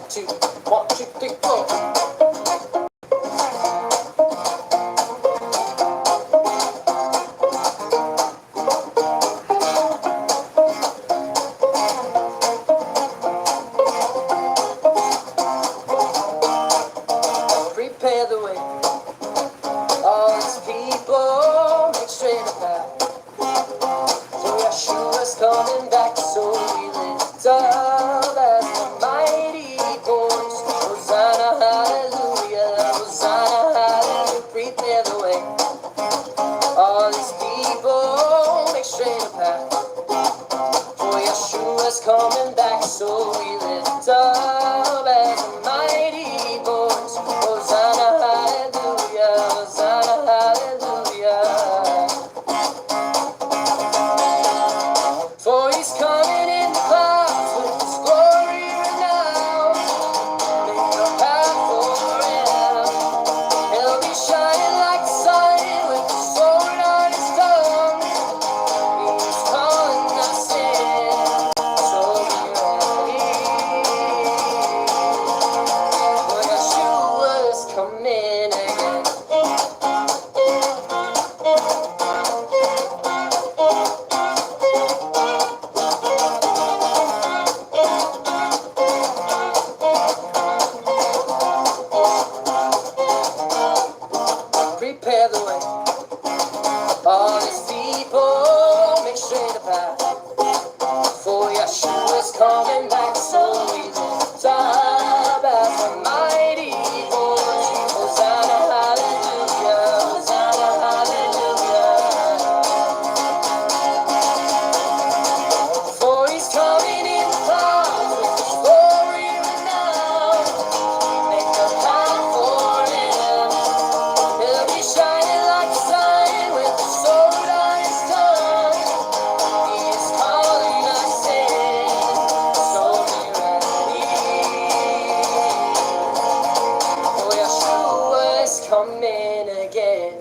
two, 1, 2, 3, 4. Prepare the way. All these people make straight a path. For Yeshua's coming back, so we lift up as the mighty voice. Hosanna, hallelujah, Hosanna, hallelujah. Prepare the way. All these people make straight a path. For Yeshua's coming back, so we lift up as the mighty voice. Hosanna, hallelujah, Hosanna, hallelujah. For he's coming in the clouds with his glory renowned. Make a path for him. He'll be shining like the sun with the sword on his tongue. He's calling us in, so be ready. For Yeshua's coming again. Prepare the way. All these people make straight a path. For Yeshua's coming back, so we lift up as a mighty voice. Hosanna, hallelujah, Hosanna, hallelujah. For he's coming in the clouds with his glory renowned. Make a path for him. He'll be shining like the sun with the sword on his tongue. He is calling us in, so be ready. For Yeshua is coming again.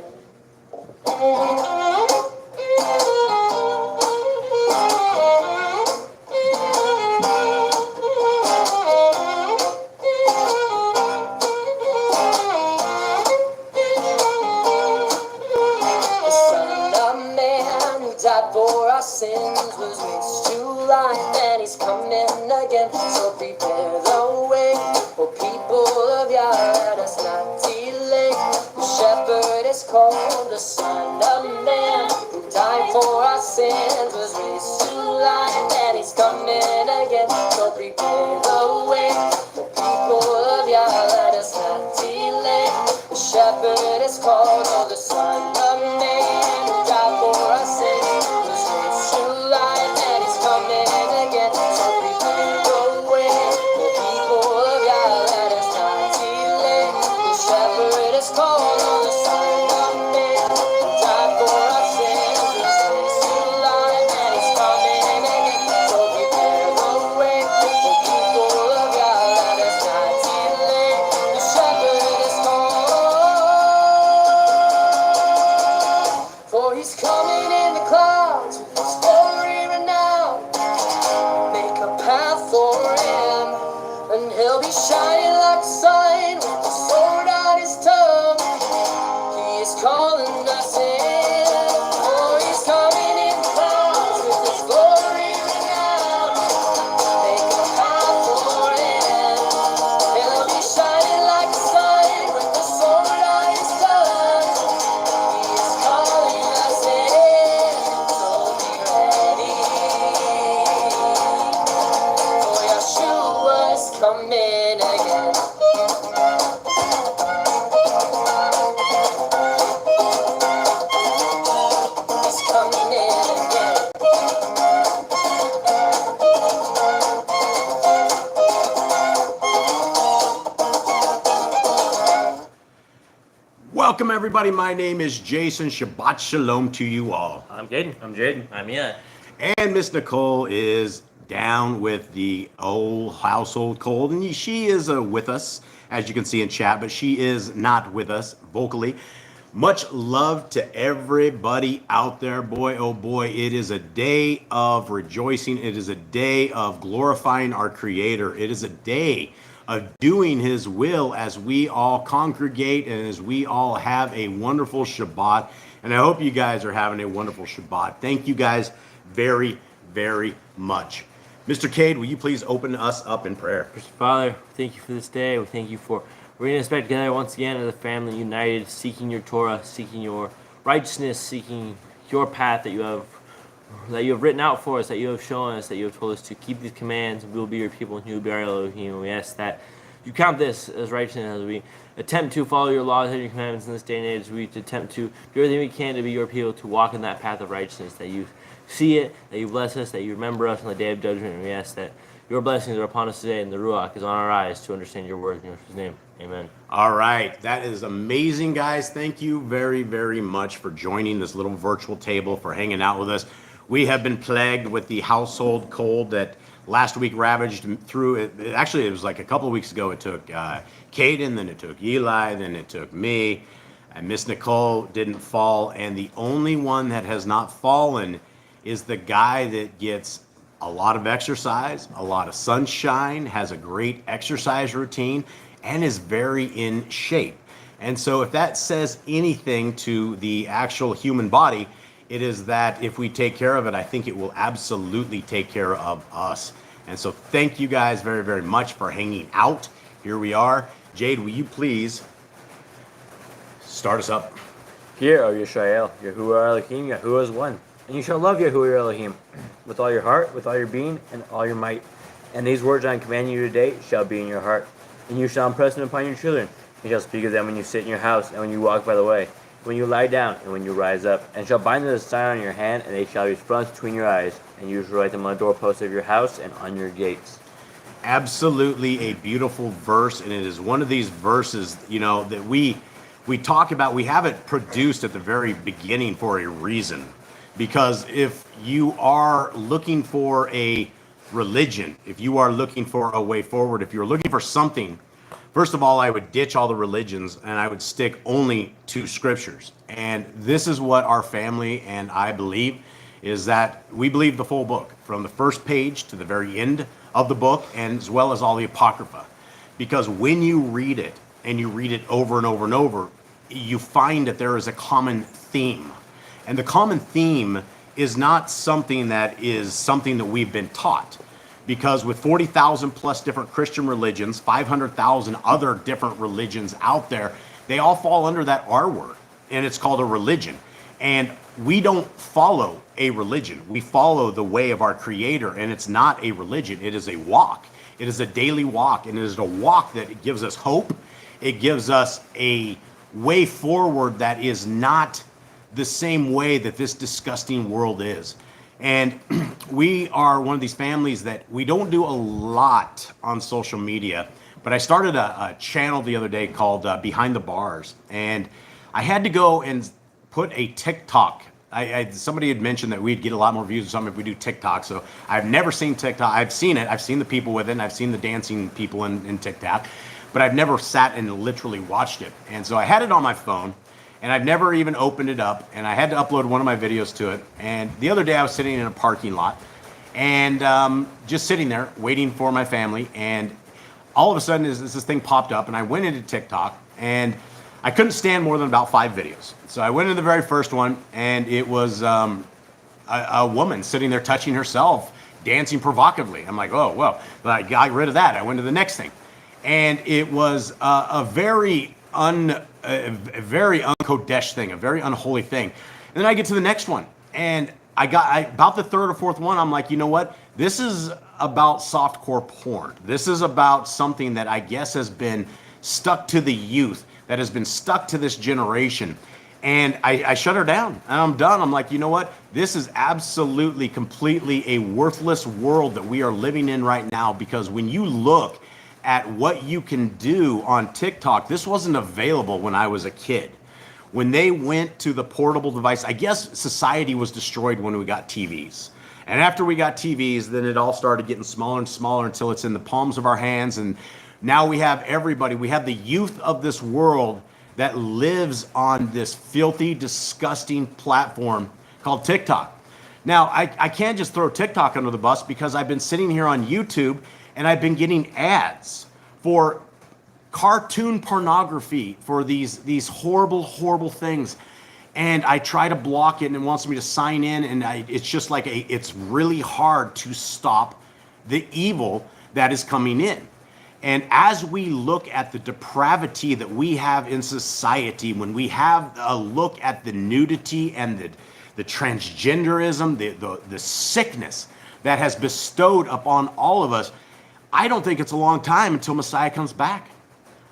The Son of Man who died for our sins was raised to life, and he's coming again. So prepare the way, O people of Yah, let us not delay. The shepherd is called the Son of Man who died for our sins was raised to life, and he's coming again. So prepare the way, O people of Yah, let us not delay. The shepherd is called the Son of Man who died for our sins was raised to life, and he's coming again. So prepare the way, O people of Yah, let us not delay. The shepherd is called the Son of Man who died for our sins was raised to life, and he's coming again. So prepare the way, O people of Yah, let us not delay. The shepherd is called, for he's coming in the clouds with his glory renowned. Make a path for him, and he'll be shining like the sun with the sword on his tongue. He is calling us in, for he's coming in the clouds with his glory renowned. Make a path for him, he'll be shining like the sun with the sword on his tongue. He is calling us in, so be ready. For Yeshua's coming again. He's coming in again. Welcome, everybody. My name is Jason. Shabbat Shalom to you all. I'm Jaden. I'm Jaden. I'm Yah. And Miss Nicole is down with the old household cold, and she is with us, as you can see in chat, but she is not with us vocally. Much love to everybody out there. Boy, oh boy, it is a day of rejoicing. It is a day of glorifying our Creator. It is a day of doing His will as we all congregate and as we all have a wonderful Shabbat. And I hope you guys are having a wonderful Shabbat. Thank you guys very, very much. Mr. Cade, will you please open us up in prayer? Father, thank you for this day. We thank you for bringing us back together once again as a family united, seeking your Torah, seeking your righteousness, seeking your path that you have written out for us, that you have shown us, that you have told us to keep these commands, and we will be your people, and you will be our Elohim. We ask that you count this as righteousness as we attempt to follow your laws and your commandments in this day and age. We attempt to do everything we can to be your people, to walk in that path of righteousness, that you see it, that you bless us, that you remember us on the day of judgment. And we ask that your blessings are upon us today, and the Ruach is on our eyes to understand your word. In Yahshua's name, amen. All right, that is amazing, guys. Thank you very, very much for joining this little virtual table, for hanging out with us. We have been plagued with the household cold that last week ravaged through it. Actually, it was like a couple of weeks ago. It took Caden, then it took Eli, then it took me. And Miss Nicole didn't fall. And the only one that has not fallen is the guy that gets a lot of exercise, a lot of sunshine, has a great exercise routine, and is very in shape. And so if that says anything to the actual human body, it is that if we take care of it, I think it will absolutely take care of us. And so thank you guys very, very much for hanging out. Here we are. Jade, will you please start us up? Hear, O Yisrael, Yahuwah Elohim, Yahuwah is one. And you shall love Yahuwah your Elohim with all your heart, with all your being, and all your might. And these words I am commanding you today shall be in your heart. And you shall impress them upon your children. You shall speak of them when you sit in your house, and when you walk by the way, when you lie down, and when you rise up. And shall bind them as a sign on your hand, and they shall be fronts between your eyes. And you shall write them on the doorposts of your house and on your gates. Absolutely a beautiful verse, and it is one of these verses, that we talk about. We have it produced at the very beginning for a reason. Because if you are looking for a religion, if you are looking for a way forward, if you're looking for something, first of all, I would ditch all the religions and I would stick only to scriptures. And this is what our family and I believe, is that we believe the full book, from the first page to the very end of the book, and as well as all the Apocrypha. Because when you read it, and you read it over and over and over, you find that there is a common theme. And the common theme is not something that we've been taught. Because with 40,000 plus different Christian religions, 500,000 other different religions out there, they all fall under that R word, and it's called a religion. And we don't follow a religion. We follow the way of our Creator, and it's not a religion. It is a walk. It is a daily walk, and it is a walk that gives us hope. It gives us a way forward that is not the same way that this disgusting world is. And we are one of these families that we don't do a lot on social media, but I started a channel the other day called Behind the Bars, and I had to go and put a TikTok. Somebody had mentioned that we'd get a lot more views or something if we do TikTok, so I've never seen TikTok. I've seen it, I've seen the people with it, and I've seen the dancing people in TikTok, but I've never sat and literally watched it. And so I had it on my phone, and I've never even opened it up, and I had to upload one of my videos to it. And the other day I was sitting in a parking lot and just sitting there waiting for my family, and all of a sudden this thing popped up, and I went into TikTok, and I couldn't stand more than about 5 videos. So I went into the very first one, and it was a woman sitting there touching herself, dancing provocatively. I'm like, oh, well, but I got rid of that. I went to the next thing, and it was a very unkodesh thing, a very unholy thing. And then I get to the next one, and about the third or fourth one, I'm like, you know what? This is about softcore porn. This is about something that I guess has been stuck to the youth, that has been stuck to this generation. And I shut her down, and I'm done. I'm like, you know what? This is absolutely, completely a worthless world that we are living in right now, because when you look at what you can do on TikTok, this wasn't available when I was a kid. When they went to the portable device, I guess society was destroyed when we got TVs. And after we got TVs, then it all started getting smaller and smaller until it's in the palms of our hands. And now we have everybody. We have the youth of this world that lives on this filthy, disgusting platform called TikTok. Now, I can't just throw TikTok under the bus because I've been sitting here on YouTube and I've been getting ads for cartoon pornography, for these horrible, horrible things. And I try to block it and it wants me to sign in, and it's just like it's really hard to stop the evil that is coming in. And as we look at the depravity that we have in society, when we have a look at the nudity and the transgenderism, the sickness that has bestowed upon all of us, I don't think it's a long time until Messiah comes back.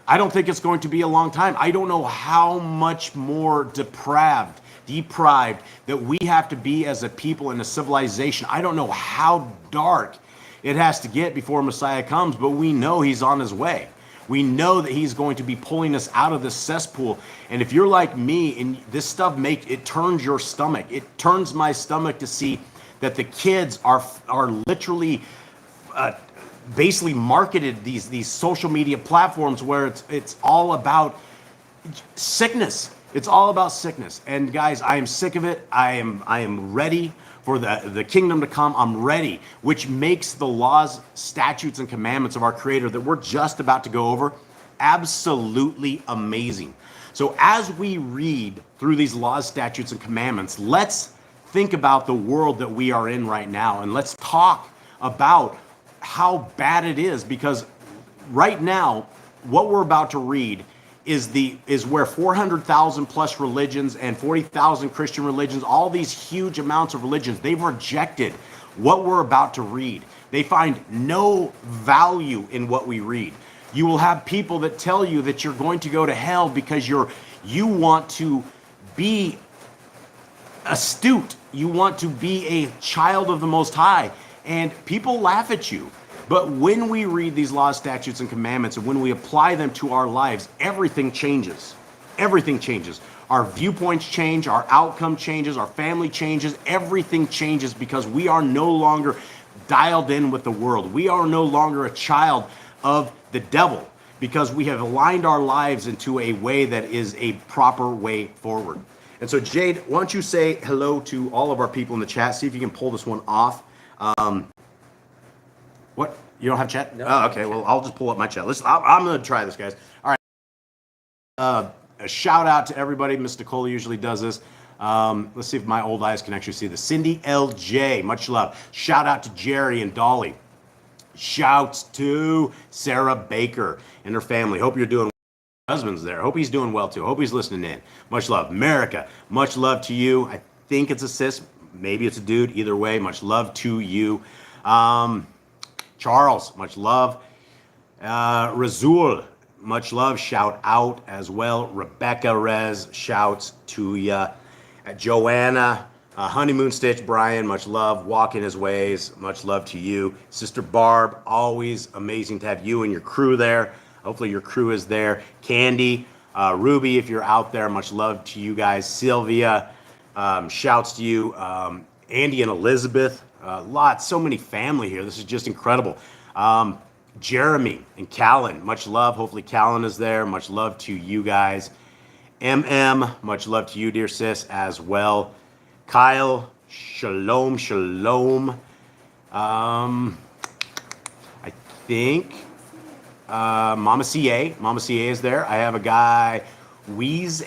I don't think it's going to be a long time. I don't know how much more deprived that we have to be as a people in a civilization. I don't know how dark it has to get before Messiah comes, but we know he's on his way. We know that he's going to be pulling us out of this cesspool. And if you're like me, and this stuff it turns your stomach. It turns my stomach to see that the kids are literally basically marketed these social media platforms where it's all about sickness. It's all about sickness. And guys, I am sick of it. I am ready for the kingdom to come. I'm ready, which makes the laws, statutes, and commandments of our Creator that we're just about to go over absolutely amazing. So as we read through these laws, statutes, and commandments, let's think about the world that we are in right now, and let's talk about how bad it is, because right now what we're about to read is where 400,000 plus religions and 40,000 Christian religions, all these huge amounts of religions, they've rejected what we're about to read. They find no value in what we read. You will have people that tell you that you're going to go to hell because you want to be astute. You want to be a child of the Most High, and people laugh at you. But when we read these laws, statutes, and commandments, and when we apply them to our lives, everything changes. Everything changes. Our viewpoints change, our outcome changes, our family changes, everything changes, because we are no longer dialed in with the world. We are no longer a child of the devil, because we have aligned our lives into a way that is a proper way forward. And so, Jade, why don't you say hello to all of our people in the chat? See if you can pull this one off. What? You don't have chat? No. Oh, okay. Well, I'll just pull up my chat. Listen, I'm going to try this, guys. All right. A shout out to everybody. Miss Nicole usually does this. Let's see if my old eyes can actually see this. Cindy LJ, much love. Shout out to Jerry and Dolly. Shouts to Sarah Baker and her family. Hope you're doing well. Husband's there. Hope he's doing well too. Hope he's listening in. Much love. America, much love to you. I think it's a sis. Maybe it's a dude. Either way, much love to you. Charles, much love. Razul, much love. Shout out as well. Rebecca Rez, shouts to ya. Joanna, Honeymoon Stitch, Brian, much love. Walking his ways, much love to you. Sister Barb, always amazing to have you and your crew there. Hopefully your crew is there. Candy, Ruby, if you're out there, much love to you guys. Sylvia, shouts to you. Andy and Elizabeth, so many family here. This is just incredible. Jeremy and Callan, much love. Hopefully Callan is there. Much love to you guys. Much love to you, dear sis, as well. Kyle, shalom, shalom. I think Mama CA is there. I have a guy, Weez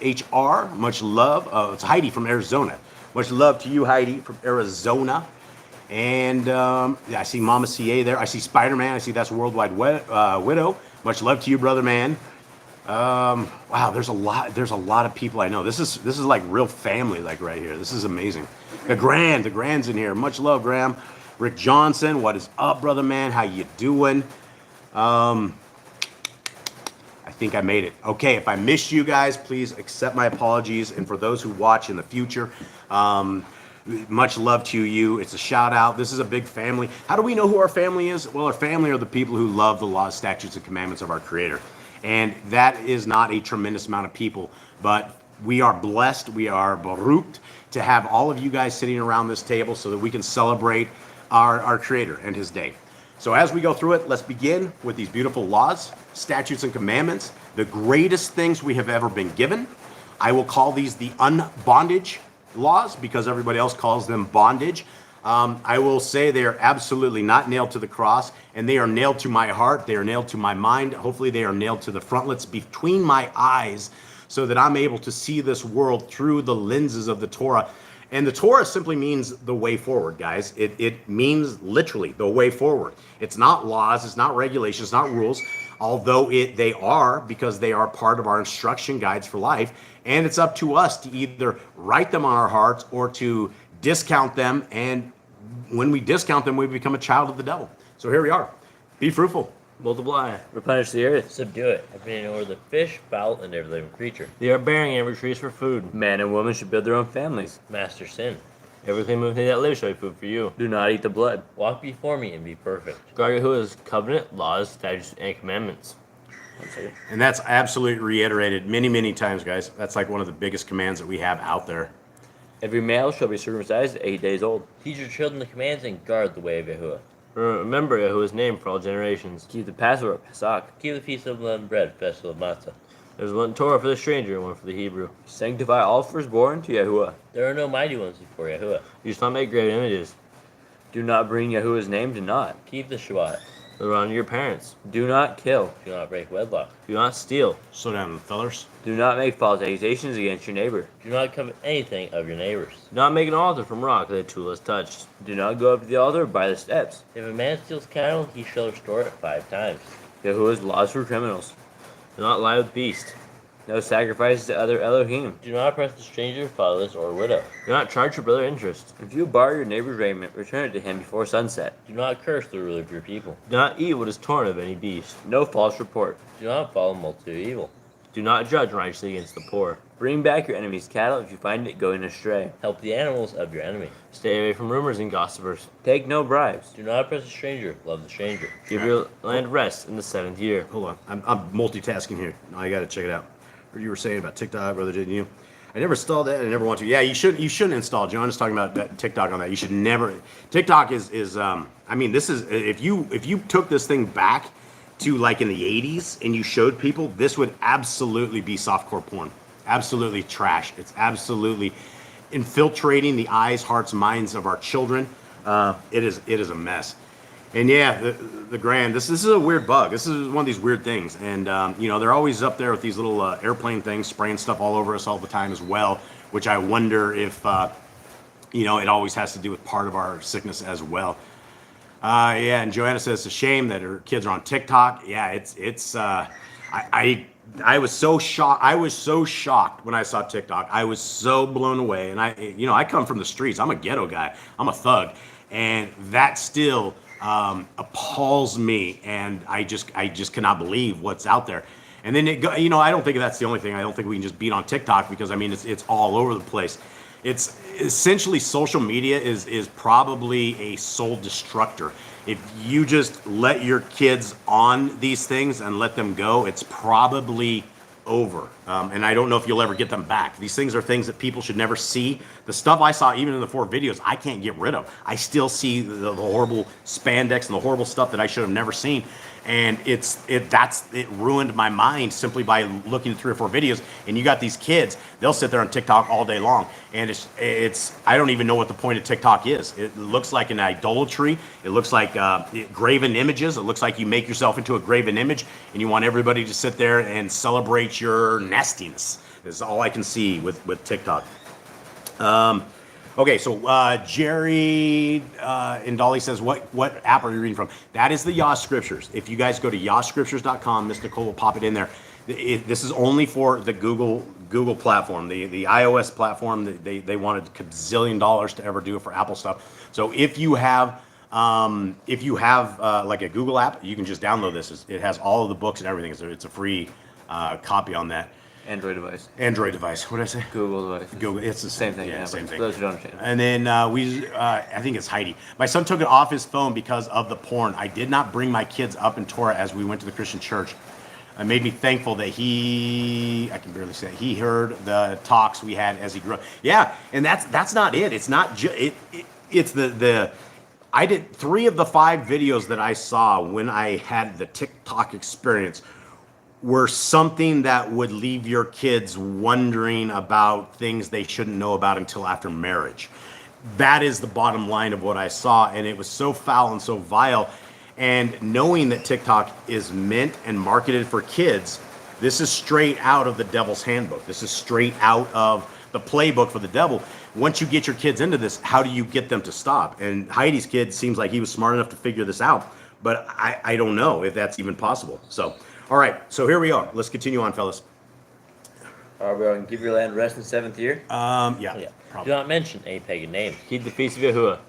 HR, much love. It's Heidi from Arizona. Much love to you, Heidi, from Arizona. And I see Mama CA there. I see Spider-Man. I see that's Worldwide Widow. Much love to you, brother man. Wow, there's a lot of people I know. This is like real family, like right here. This is amazing. The Grand's in here. Much love, Graham. Rick Johnson, what is up, brother man? How you doing? I think I made it. Okay, if I missed you guys, please accept my apologies. And for those who watch in the future, much love to you. It's a shout out. This is a big family. How do we know who our family is? Well, our family are the people who love the laws, statutes, and commandments of our Creator. And that is not a tremendous amount of people, but we are blessed, we are baruched to have all of you guys sitting around this table so that we can celebrate our Creator and His day. So as we go through it, let's begin with these beautiful laws, statutes, and commandments, the greatest things we have ever been given. I will call these the unbondage laws because everybody else calls them bondage. I will say they are absolutely not nailed to the cross, and they are nailed to my heart. They are nailed to my mind. Hopefully they are nailed to the frontlets between my eyes so that I'm able to see this world through the lenses of the Torah. And the Torah simply means the way forward, guys. It means literally the way forward. It's not laws, it's not regulations, it's not rules, although they are, because they are part of our instruction guides for life. And it's up to us to either write them on our hearts or to discount them. And when we discount them, we become a child of the devil. So here we are. Be fruitful. Multiply. Replenish the earth. Subdue it. I've been over the fish, fowl, and every living creature. They are bearing every trees for food. Man and woman should build their own families. Master sin. Everything moving that lives shall be food for you. Do not eat the blood. Walk before me and be perfect. Guard Yahuwah's covenant, laws, statutes, and commandments. And that's absolutely reiterated many, many times, guys. That's like one of the biggest commands that we have out there. Every male shall be circumcised at 8 days old. Teach your children the commands and guard the way of Yahuwah. Remember Yahuwah's name for all generations. Keep the Passover, Pesach. Keep the feast of unleavened bread, festival of matzah. There's one Torah for the stranger and one for the Hebrew. Sanctify all firstborn to Yahuwah. There are no mighty ones before Yahuwah. You shall not make graven images. Do not bring Yahuwah's name to naught. Keep the Shabbat. Honor your parents. Do not kill. Do not break wedlock. Do not steal. Slow down, fellas. Do not make false accusations against your neighbor. Do not covet anything of your neighbors. Do not make an altar from rock that a tool has touched. Do not go up to the altar by the steps. If a man steals cattle, he shall restore it 5 times. Yahuwah's laws for criminals. Do not lie with beast. No sacrifices to other Elohim. Do not oppress the stranger, fatherless, or widow. Do not charge your brother interest. If you borrow your neighbor's raiment, return it to him before sunset. Do not curse the ruler of your people. Do not eat what is torn of any beast. No false report. Do not follow a multitude of evil. Do not judge righteously against the poor. Bring back your enemy's cattle if you find it going astray. Help the animals of your enemy. Stay away from rumors and gossipers. Take no bribes. Do not oppress a stranger, love the stranger. Give your land rest in the 7th year. Hold on. I'm multitasking here. I got to check it out. What you were saying about TikTok, brother, didn't you? I never installed that. I never want to. Yeah, you shouldn't install. John is talking about that TikTok on that. You should never. TikTok is I mean, this is if you took this thing back to like in the 80s and you showed people, this would absolutely be softcore porn. Absolutely trash. It's absolutely infiltrating the eyes, hearts, minds of our children. It is a mess. And yeah, the grand. This is a weird bug. This is one of these weird things, and you know, they're always up there with these little airplane things, spraying stuff all over us all the time as well. Which I wonder if you know, it always has to do with part of our sickness as well. Yeah, and Joanna says it's a shame that her kids are on TikTok. Yeah, it's. I was so shocked. I was so shocked when I saw TikTok. I was so blown away, and I come from the streets. I'm a ghetto guy. I'm a thug, and that still appalls me, and I just cannot believe what's out there. And then you know, I don't think that's the only thing. I don't think we can just beat on TikTok because I mean it's all over the place. It's essentially social media is probably a soul destructor. If you just let your kids on these things and let them go, it's probably over. And I don't know if you'll ever get them back. These things are things that people should never see. The stuff I saw, even in the 4 videos, I can't get rid of. I still see the horrible spandex and the horrible stuff that I should have never seen. And it ruined my mind simply by looking at 3 or 4 videos. And you got these kids, they'll sit there on TikTok all day long. And it's I don't even know what the point of TikTok is. It looks like an idolatry. It looks like graven images. It looks like you make yourself into a graven image and you want everybody to sit there and celebrate your nastiness. Is all I can see with TikTok. Okay, so Jerry in Dolly says, what app are you reading from? That is the Yah Scriptures. If you guys go to yahscriptures.com, Miss Nicole will pop it in there. This is only for the Google platform, the iOS platform. They wanted $1 gazillion to ever do it for Apple stuff. So if you have like a Google app, you can just download this. It has all of the books and everything. It's a free copy on that. Android device. What did I say? Google device. Google. It's the Same thing. Yeah, same thing. For those who don't understand. And then I think it's Heidi. My son took it off his phone because of the porn. I did not bring my kids up in Torah as we went to the Christian church. It made me thankful that I can barely say it, he heard the talks we had as he grew up. Yeah, and that's not it. It's not it's I did 3 of the 5 videos that I saw when I had the TikTok experience were something that would leave your kids wondering about things they shouldn't know about until after marriage. That is the bottom line of what I saw, and it was so foul and so vile. And knowing that TikTok is meant and marketed for kids, this is straight out of the devil's handbook. This is straight out of the playbook for the devil. Once you get your kids into this, how do you get them to stop? And Heidi's kid seems like he was smart enough to figure this out, but I don't know if that's even possible. So, all right, so here we are. Let's continue on, fellas. Are we going to give your land rest in the 7th year? Yeah. Do Probably. not mention any pagan names. Keep the feast of Yahuwah.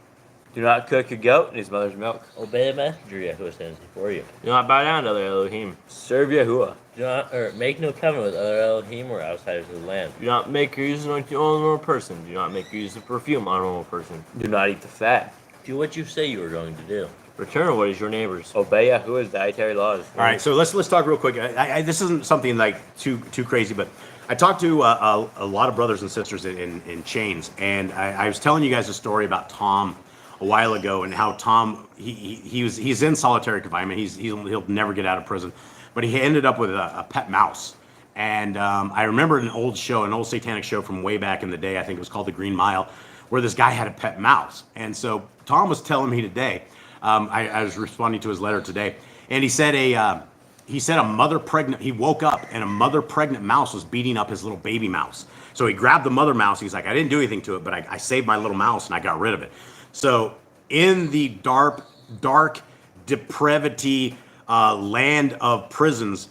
Do not cook your goat in his mother's milk. Obey the messenger Yahuwah sends before you. Do not bow down to other Elohim. Serve Yahuwah. Do not make no covenant with other Elohim or outsiders of the land. Do not make or use anointing on a normal person. Do not make or use of perfume on a normal person. Do not eat the fat. Do what you say you are going to do. Return what is your neighbor's. Obey Yahuwah's dietary laws. All right, so let's talk real quick. This isn't something like too crazy, but I talked to a lot of brothers and sisters in chains, and I was telling you guys a story about Tom a while ago, and how Tom he's in solitary confinement. He'll never get out of prison, but he ended up with a pet mouse. And I remember an old satanic show from way back in the day. I think it was called The Green Mile, where this guy had a pet mouse. And so Tom was telling me today. I was responding to his letter today, and he said a mother pregnant. He woke up and a mother pregnant mouse was beating up his little baby mouse. So he grabbed the mother mouse. He's like, I didn't do anything to it, but I saved my little mouse and I got rid of it. So in the dark depravity land of prisons,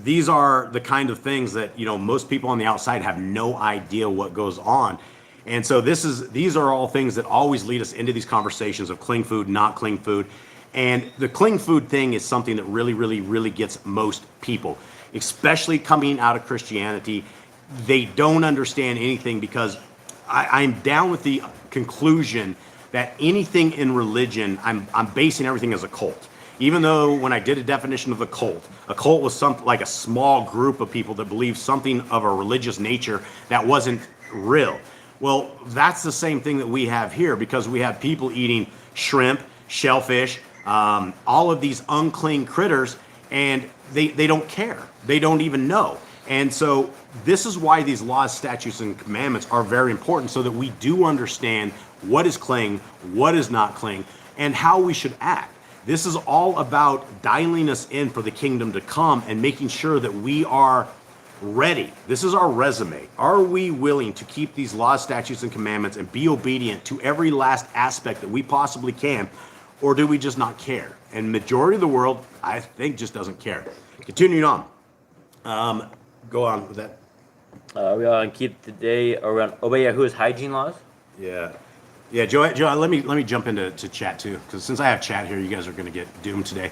these are the kind of things that most people on the outside have no idea what goes on. And so these are all things that always lead us into these conversations of cling food, not cling food. And the cling food thing is something that really, really, really gets most people, especially coming out of Christianity. They don't understand anything because I'm down with the conclusion that anything in religion, I'm basing everything as a cult. Even though when I did a definition of a cult was something like a small group of people that believe something of a religious nature that wasn't real. Well, that's the same thing that we have here, because we have people eating shrimp, shellfish, all of these unclean critters, and they don't care. They don't even know. And so this is why these laws, statutes, and commandments are very important, so that we do understand what is cling, what is not cling, and how we should act. This is all about dialing us in for the kingdom to come and making sure that we are ready. This is our resume. Are we willing to keep these laws, statutes, and commandments and be obedient to every last aspect that we possibly can, or do we just not care? And majority of the world, I think, just doesn't care. Continuing on. Go on with that. We going to keep the day around obey Yahuwah's hygiene laws. Yeah, Joe, let me jump into chat too, because since I have chat here, you guys are going to get doomed today.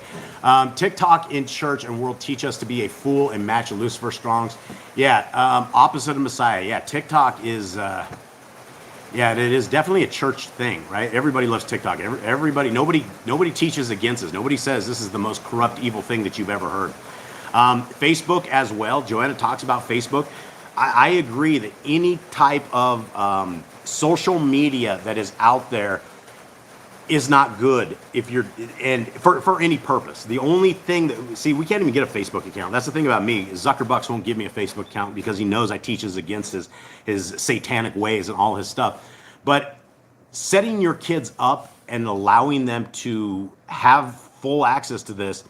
TikTok in church and world teach us to be a fool and match Lucifer Strongs. Yeah, opposite of Messiah. Yeah, TikTok is, it is definitely a church thing, right? Everybody loves TikTok. Nobody teaches against this. Nobody says this is the most corrupt, evil thing that you've ever heard. Facebook as well. Joanna talks about Facebook. I agree that any type of social media that is out there is not good if you're, and for any purpose. The only thing that, see, we can't even get a Facebook account. That's the thing about me. Zuckerbucks won't give me a Facebook account because he knows I teaches against his satanic ways and all his stuff. But setting your kids up and allowing them to have full access to this,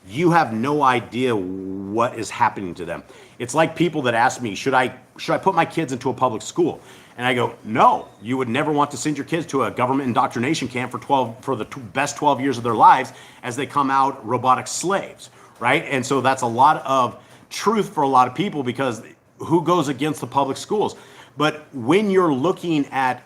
you have no idea what is happening to them. It's like people that ask me, should I put my kids into a public school? And I go, no, you would never want to send your kids to a government indoctrination camp for the best 12 years of their lives as they come out robotic slaves, right? And so that's a lot of truth for a lot of people, because who goes against the public schools? But when you're looking at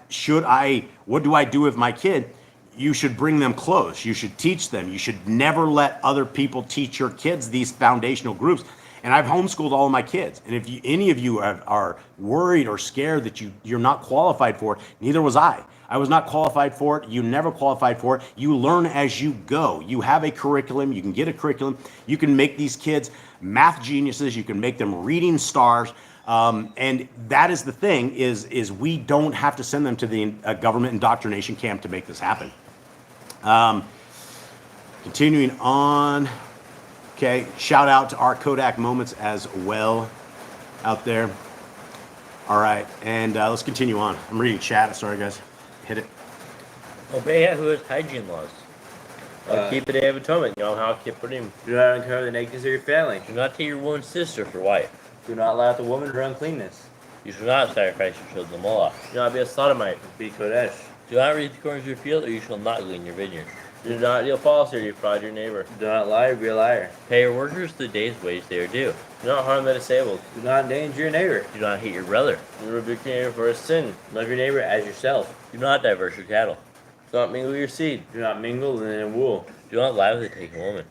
what do I do with my kid? You should bring them close. You should teach them. You should never let other people teach your kids these foundational groups. And I've homeschooled all of my kids. And if any of you are worried or scared that you're not qualified for it, neither was I. I was not qualified for it. You never qualified for it. You learn as you go. You have a curriculum. You can get a curriculum. You can make these kids math geniuses. You can make them reading stars. And that is the thing, is we don't have to send them to the government indoctrination camp to make this happen. Continuing on. Okay, shout out to our Kodak moments as well out there. All right, and let's continue on. I'm reading chat. Sorry, guys. Hit it. Obey Yahuwah's hygiene laws. Keep the Day of Atonement. Yom HaKippurim. Do not uncover the nakedness of your family. Do not take your woman's sister for wife. Do not allow the woman her uncleanness. You shall not sacrifice your children to Moloch. Do not be a sodomite. Be Kodesh. Do not reap the corners of your field, or you shall not glean your vineyard. Do not deal falsely, or defraud your neighbor. Do not lie or be a liar. Pay your workers the day's wage they are due. Do not harm the disabled. Do not endanger your neighbor. Do not hate your brother. Do not rebuke your neighbor for his sin. Love your neighbor as yourself. Do not diverse your cattle. Do not mingle your seed. Do not mingle linen and wool. Do not lie with a taken woman.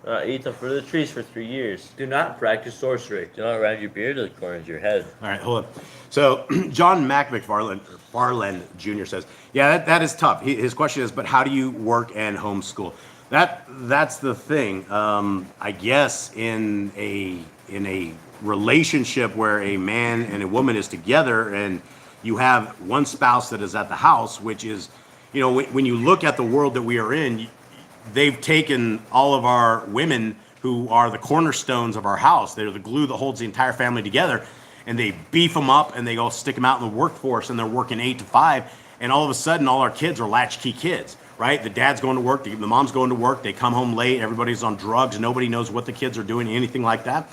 Do not eat the fruit of the trees for 3 years. Do not practice sorcery. Do not round your beard to the corners of your head. All right, hold on. So John McFarland Jr. says, yeah, that is tough. His question is, but how do you work and homeschool? That's the thing. I guess in a relationship where a man and a woman is together and you have one spouse that is at the house, which is, when you look at the world that we are in, they've taken all of our women who are the cornerstones of our house. They're the glue that holds the entire family together, and they beef them up and they go stick them out in the workforce, and they're working 8 to 5, and all of a sudden all our kids are latchkey kids, right? The dad's going to work, the mom's going to work, they come home late, everybody's on drugs, nobody knows what the kids are doing, anything like that.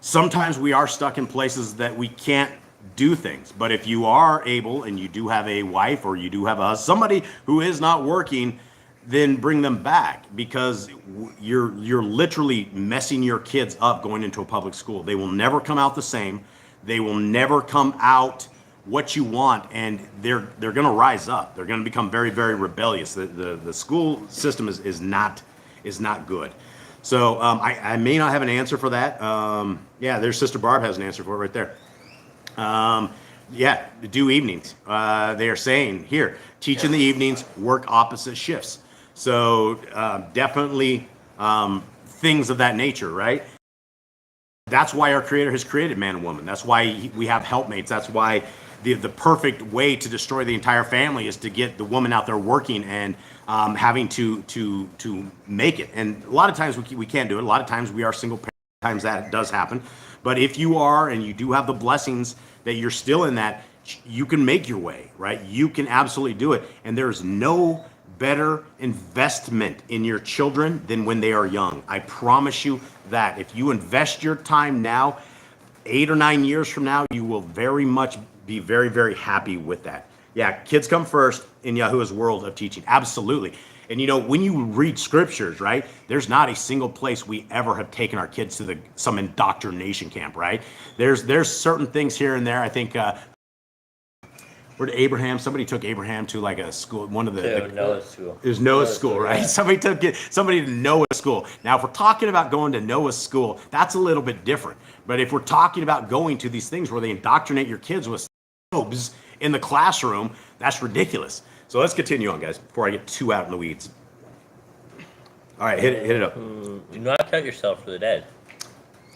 Sometimes we are stuck in places that we can't do things, but if you are able and you do have a wife or you do have somebody who is not working, then bring them back, because you're literally messing your kids up going into a public school. They will never come out the same. They will never come out what you want, and they're going to rise up. They're going to become very, very rebellious. The school system is not good. So I may not have an answer for that. Yeah, there's Sister Barb has an answer for it right there. Yeah, do evenings. They are saying here, teach in the evenings, work opposite shifts. So definitely things of that nature, right? That's why our Creator has created man and woman. That's why we have helpmates. That's why the perfect way to destroy the entire family is to get the woman out there working and having to make it. And a lot of times we can't do it. A lot of times we are single parents. Times that does happen. But if you are and you do have the blessings that you're still in that, you can make your way, right? You can absolutely do it. And there's no better investment in your children than when they are young. I promise you that. If you invest your time now, 8 or 9 years from now, you will very much be very, very happy with that. Yeah, kids come first in Yahuwah's world of teaching. Absolutely. And when you read scriptures, right, there's not a single place we ever have taken our kids to some indoctrination camp, right? There's certain things here and there. I think where did somebody took Abraham to like a school, one of Noah's school. It was Noah's school, right? Yeah. Somebody to Noah's school. Now, if we're talking about going to Noah's school, that's a little bit different. But if we're talking about going to these things where they indoctrinate your kids with robes in the classroom, that's ridiculous. So let's continue on, guys, before I get too out in the weeds. All right, hit it up. Do not cut yourself for the dead.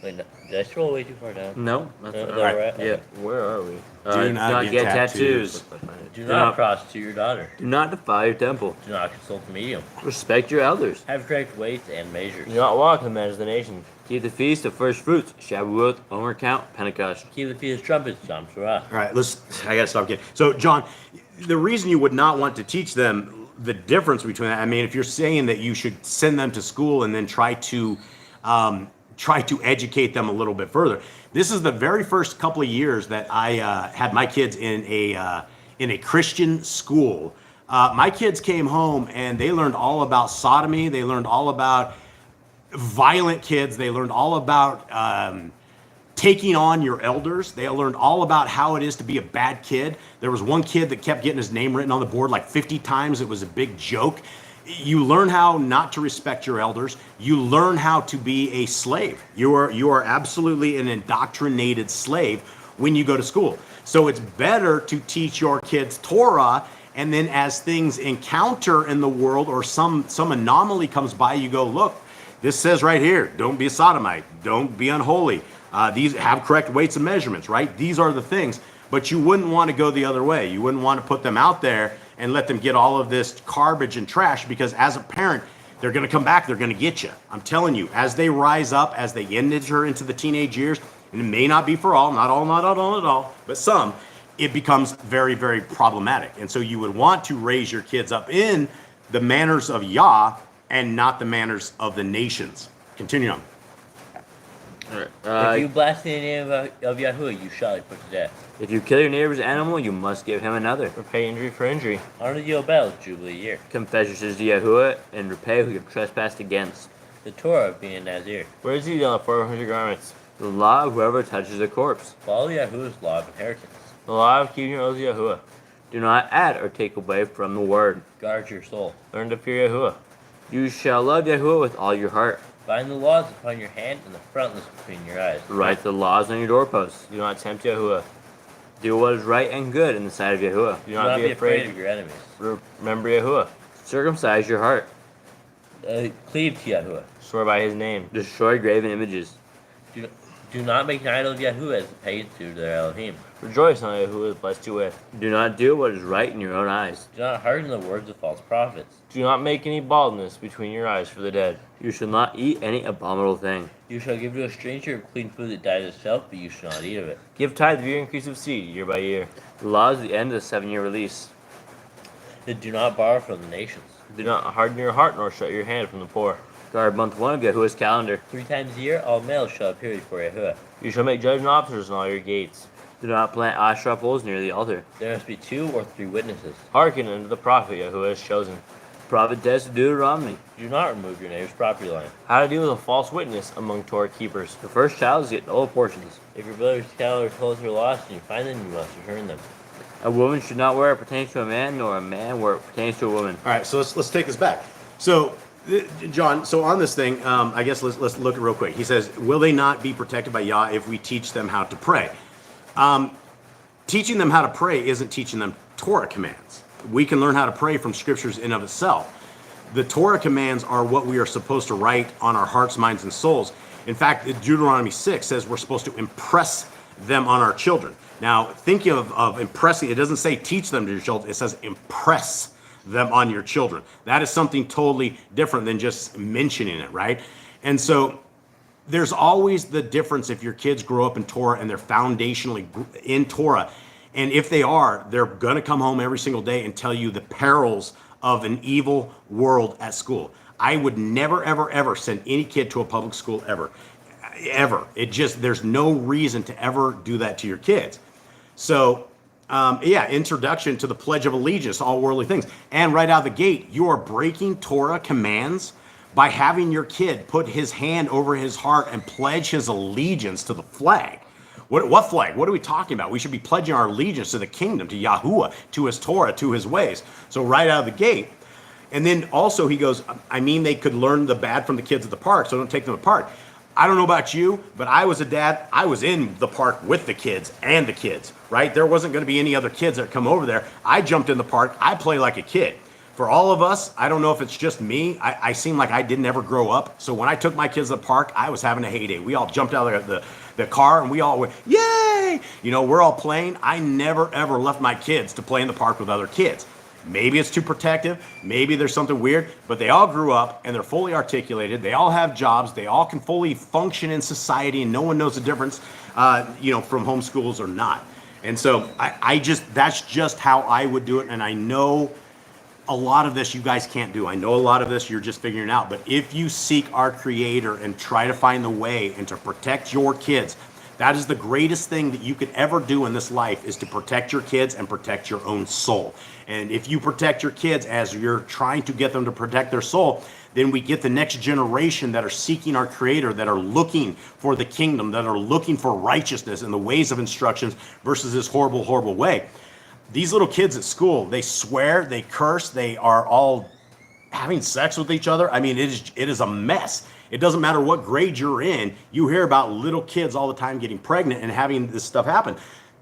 Wait, no, did I scroll way too far down? No, that's No, all no, right. right. Yeah. Where are we? Do not get tattoos. Do not prostitute your daughter. Do not defile your temple. Do not consult the medium. Respect your elders. Have correct weights and measures. Do not walk in the manners of the nation. Keep the feast of first fruits, Shavuot, Omer Count, Pentecost. Keep the feast of trumpets, Yom Teruah. All right, I gotta stop kidding. So, John, the reason you would not want to teach them the difference between that, I mean, if you're saying that you should send them to school and then try to educate them a little bit further. This is the very first couple of years that I had my kids in a Christian school. My kids came home and they learned all about sodomy. They learned all about violent kids. They learned all about taking on your elders. They learned all about how it is to be a bad kid. There was one kid that kept getting his name written on the board like 50 times. It was a big joke. You learn how not to respect your elders. You learn how to be a slave. You are absolutely an indoctrinated slave when you go to school. So it's better to teach your kids Torah, and then as things encounter in the world or some anomaly comes by, you go, look, this says right here, don't be a sodomite, don't be unholy. These have correct weights and measurements, right? These are the things, but you wouldn't want to go the other way. You wouldn't want to put them out there and let them get all of this garbage and trash, because as a parent, they're going to come back, they're going to get you. I'm telling you, as they rise up, as they enter into the teenage years, and it may not be for all, not all, but some, it becomes very, very problematic. And so you would want to raise your kids up in the manners of Yah and not the manners of the nations. Continue on. Alright. If you blaspheme the name of Yahuwah, you shall be put to death. If you kill your neighbor's animal, you must give him another. Repay injury for injury. Honor the Yobel, Jubilee year. Confess your sins to Yahuwah and repay who you have trespassed against. The Torah of being a Nazir. Where is he on 400 garments? The law of whoever touches a corpse. Follow Yahuwah's law of inheritance. The law of keeping your oaths to Yahuwah. Do not add or take away from the word. Guard your soul. Learn to fear Yahuwah. You shall love Yahuwah with all your heart. Bind the laws upon your hand and the frontlets between your eyes. Write the laws on your doorposts. Do not tempt Yahuwah. Do what is right and good in the sight of Yahuwah. Do not be afraid of your enemies. Remember Yahuwah. Circumcise your heart. Cleave to Yahuwah. Swear by his name. Destroy graven images. Do not make an idol of Yahuwah as the pagans do to their Elohim. Rejoice in Yahuwah is blessed you with. Do not do what is right in your own eyes. Do not harden the words of false prophets. Do not make any baldness between your eyes for the dead. You shall not eat any abominable thing. You shall give to a stranger clean food that dies itself, but you shall not eat of it. Give tithe of your increase of seed year by year. The law is the end of the 7-year release. Do not borrow from the nations. Do not harden your heart nor shut your hand from the poor. Guard month 1 of Yahuwah's calendar. 3 times a year all males shall appear before Yahuwah. You shall make judgment officers in all your gates. Do not plant Asherah poles near the altar. There must be 2 or 3 witnesses. Hearken unto the prophet Yahuwah has chosen. Prophet Des Deuteronomy. Do not remove your neighbor's property line. How to deal with a false witness among Torah keepers. The first child is to get all portions. If your brother's cattle or clothes are lost and you find them, you must return them. A woman should not wear it pertaining to a man, nor a man wear it pertaining to a woman. All right, so let's take this back. So, John, so on this thing, I guess let's look at real quick. He says, will they not be protected by Yah if we teach them how to pray? Teaching them how to pray isn't teaching them Torah commands. We can learn how to pray from scriptures in of itself. The Torah commands are what we are supposed to write on our hearts, minds, and souls. In fact, Deuteronomy 6 says we're supposed to impress them on our children. Now, think of impressing. It doesn't say teach them to your children. It says impress them on your children. That is something totally different than just mentioning it, right? And so there's always the difference if your kids grow up in Torah and they're foundationally in Torah. And if they are, they're going to come home every single day and tell you the perils of an evil world at school. I would never, ever, ever send any kid to a public school ever. Ever. There's no reason to ever do that to your kids. So, introduction to the Pledge of Allegiance, all worldly things. And right out of the gate, you are breaking Torah commands by having your kid put his hand over his heart and pledge his allegiance to the flag. What flag? What are we talking about? We should be pledging our allegiance to the kingdom, to Yahuwah, to his Torah, to his ways. So right out of the gate. And then also he goes, I mean, they could learn the bad from the kids at the park, so don't take them apart. I don't know about you, but I was a dad. I was in the park with the kids, right? There wasn't going to be any other kids that come over there. I jumped in the park. I play like a kid. For all of us, I don't know if it's just me. I seem like I didn't ever grow up. So when I took my kids to the park, I was having a heyday. We all jumped out of the car and we all went, yay! We're all playing. I never, ever left my kids to play in the park with other kids. Maybe it's too protective. Maybe there's something weird, but they all grew up and they're fully articulated. They all have jobs. They all can fully function in society, and no one knows the difference, from homeschools or not. And so that's just how I would do it. And I know a lot of this you guys can't do. I know a lot of this you're just figuring out. But if you seek our Creator and try to find the way and to protect your kids, that is the greatest thing that you could ever do in this life, is to protect your kids and protect your own soul. And if you protect your kids as you're trying to get them to protect their soul, then we get the next generation that are seeking our Creator, that are looking for the kingdom, that are looking for righteousness and the ways of instructions versus this horrible, horrible way. These little kids at school, they swear, they curse, they are all having sex with each other. I mean, it is a mess. It doesn't matter what grade you're in. You hear about little kids all the time getting pregnant and having this stuff happen.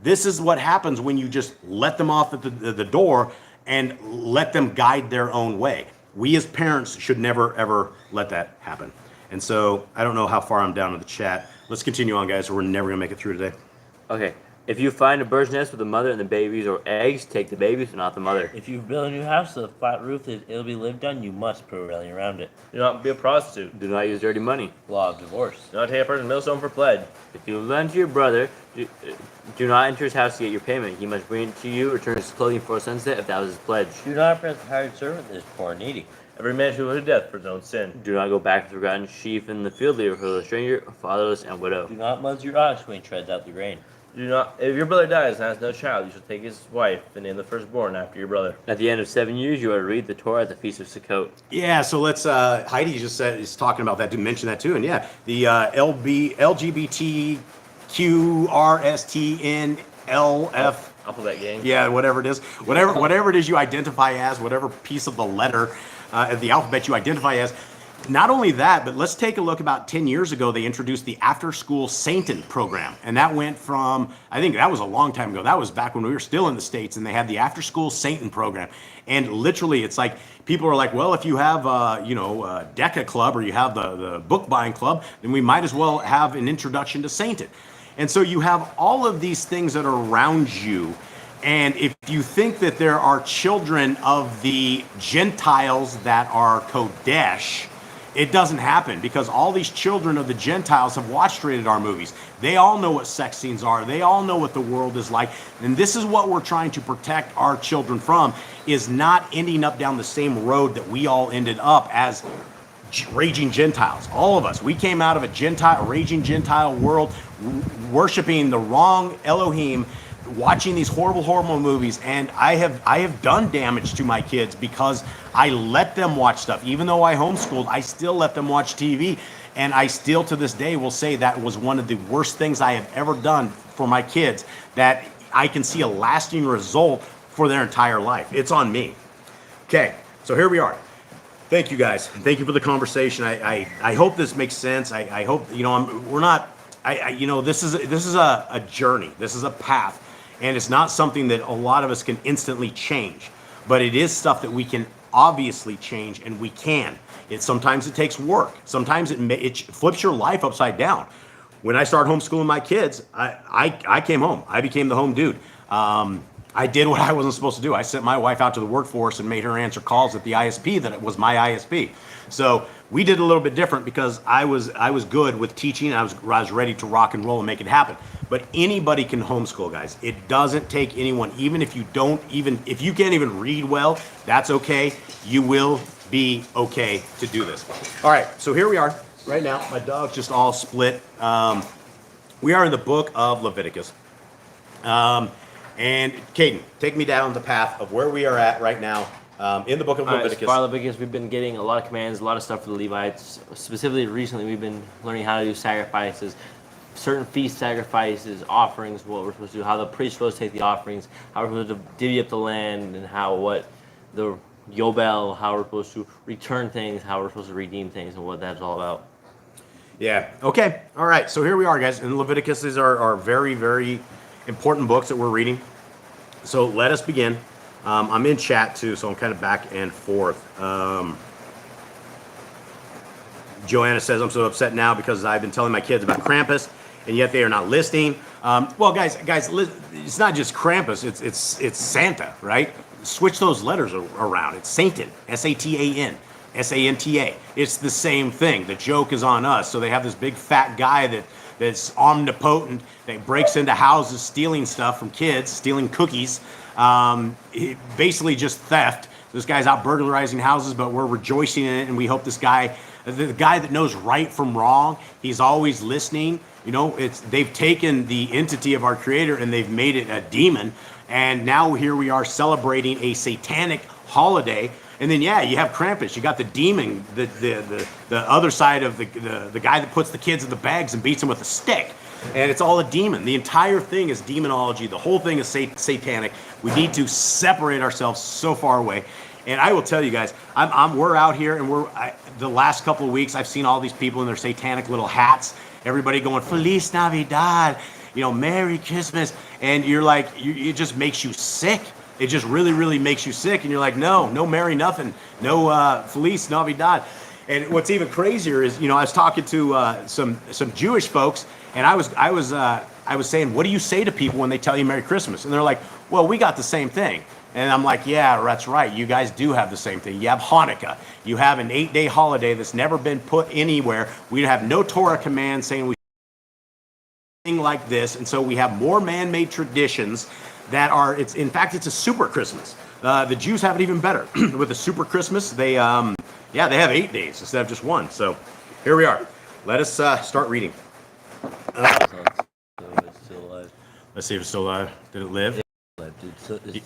This is what happens when you just let them off at the door and let them guide their own way. We as parents should never, ever let that happen. And so I don't know how far I'm down in the chat. Let's continue on, guys, or we're never going to make it through today. Okay. If you find a bird's nest with the mother and the babies or eggs, take the babies, but not the mother. If you build a new house with a flat roof that it'll be lived on, you must put a railing around it. Do not be a prostitute. Do not use dirty money. Law of divorce. Do not take a person's millstone for pledge. If you lend to your brother, do not enter his house to get your payment. He must bring it to you, return his clothing for a sunset if that was his pledge. Do not oppress the hired servant that is poor and needy. Every man shall go to death for his own sin. Do not go back with forgotten sheep in the field, leave for the stranger, fatherless, and widow. Do not muzzle your ox when he treads out the grain. Do not. If your brother dies and has no child, you shall take his wife and name the firstborn after your brother. At the end of 7 years, you are to read the Torah at the Feast of Sukkot. Yeah, so let's. Heidi just said is talking about that. Didn't mention that too, and yeah, the LGBTQRSTNLF. Alphabet gang. Yeah, whatever it is, whatever it is you identify as, whatever piece of the letter of the alphabet you identify as. Not only that, but let's take a look. About 10 years ago, they introduced the after-school Saintin program, and that went from, I think that was a long time ago. That was back when we were still in the States, and they had the after-school Saintin program. And literally, it's like people are like, well, if you have, a DECA club or you have the book buying club, then we might as well have an introduction to Saintin. And so you have all of these things that are around you. And if you think that there are children of the Gentiles that are Kodesh, it doesn't happen, because all these children of the Gentiles have watched rated R movies. They all know what sex scenes are. They all know what the world is like. And this is what we're trying to protect our children from, is not ending up down the same road that we all ended up as raging Gentiles. All of us. We came out of a raging Gentile world, worshiping the wrong Elohim, watching these horrible movies, and I have done damage to my kids because I let them watch stuff. Even though I homeschooled, I still let them watch TV, and I still to this day will say that was one of the worst things I have ever done for my kids, that I can see a lasting result for their entire life. It's on me. Okay, so here we are. Thank you guys. Thank you for the conversation. I hope this makes sense. I hope, this is a journey. This is a path. And it's not something that a lot of us can instantly change, but it is stuff that we can obviously change, and we can. Sometimes it takes work. Sometimes it flips your life upside down. When I started homeschooling my kids, I came home. I became the home dude. I did what I wasn't supposed to do. I sent my wife out to the workforce and made her answer calls at the ISP that it was my ISP. So we did a little bit different because I was good with teaching. I was ready to rock and roll and make it happen. But anybody can homeschool, guys. It doesn't take anyone. Even if you can't even read well, that's okay. You will be okay to do this. All right, so here we are right now. My dog's just all split. We are in the book of Leviticus. And Caden, take me down the path of where we are at right now in the book of Leviticus. As far as Leviticus, we've been getting a lot of commands, a lot of stuff for the Levites. Specifically, recently, we've been learning how to do sacrifices, certain feast sacrifices, offerings, what we're supposed to do, how the priest supposed to take the offerings, how we're supposed to divvy up the land, and the Yobel, how we're supposed to return things, how we're supposed to redeem things, and what that's all about. Yeah. Okay. All right. So here we are, guys. In Leviticus, these are very, very important books that we're reading. So let us begin. I'm in chat too, so I'm kind of back and forth. Joanna says, I'm so upset now because I've been telling my kids about Krampus, and yet they are not listening. Well, guys, it's not just Krampus. It's Santa, right? Switch those letters around. It's Satan, S-A-T-A-N, S-A-N-T-A. It's the same thing. The joke is on us. So they have this big fat guy that's omnipotent, that breaks into houses stealing stuff from kids, stealing cookies. Basically just theft. This guy's out burglarizing houses, but we're rejoicing in it, and we hope this guy, the guy that knows right from wrong, he's always listening. They've taken the entity of our Creator and they've made it a demon, and now here we are celebrating a satanic holiday. And then you have Krampus. You got the demon, the other side of the guy that puts the kids in the bags and beats them with a stick. And it's all a demon. The entire thing is demonology. The whole thing is satanic. We need to separate ourselves so far away. And I will tell you guys, we're out here, and the last couple of weeks, I've seen all these people in their satanic little hats. Everybody going, Feliz Navidad, Merry Christmas. And you're like, it just makes you sick. It just really, really makes you sick. And you're like, no Merry nothing. No Feliz Navidad. And what's even crazier is, I was talking to some Jewish folks, and I was I was saying, what do you say to people when they tell you Merry Christmas? And they're like, well, we got the same thing. And I'm like, yeah, that's right. You guys do have the same thing. You have Hanukkah. You have an 8-day holiday that's never been put anywhere. We have no Torah command saying we thing like this. And so we have more man-made traditions that are, in fact, it's a super Christmas. The Jews have it even better. With a super Christmas, they have 8 days instead of just one. So here we are. Let us start reading. It's still alive. Let's see if it's still alive. Did it live?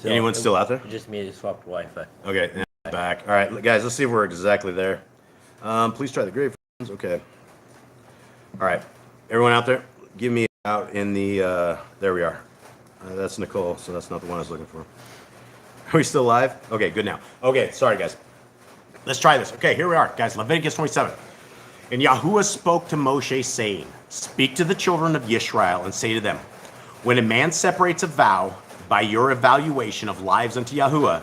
Anyone still out there? Just me. Swapped Wi-Fi. Okay, back. All right, guys, let's see if we're exactly there. Please try the grave. Okay. All right, everyone out there, give me out in the, there we are. That's Nicole, so that's not the one I was looking for. Are we still live? Okay, good now. Okay, sorry, guys. Let's try this. Okay, here we are, guys. Leviticus 27. And Yahuwah spoke to Moshe, saying, speak to the children of Yisrael and say to them, when a man separates a vow by your evaluation of lives unto Yahuwah,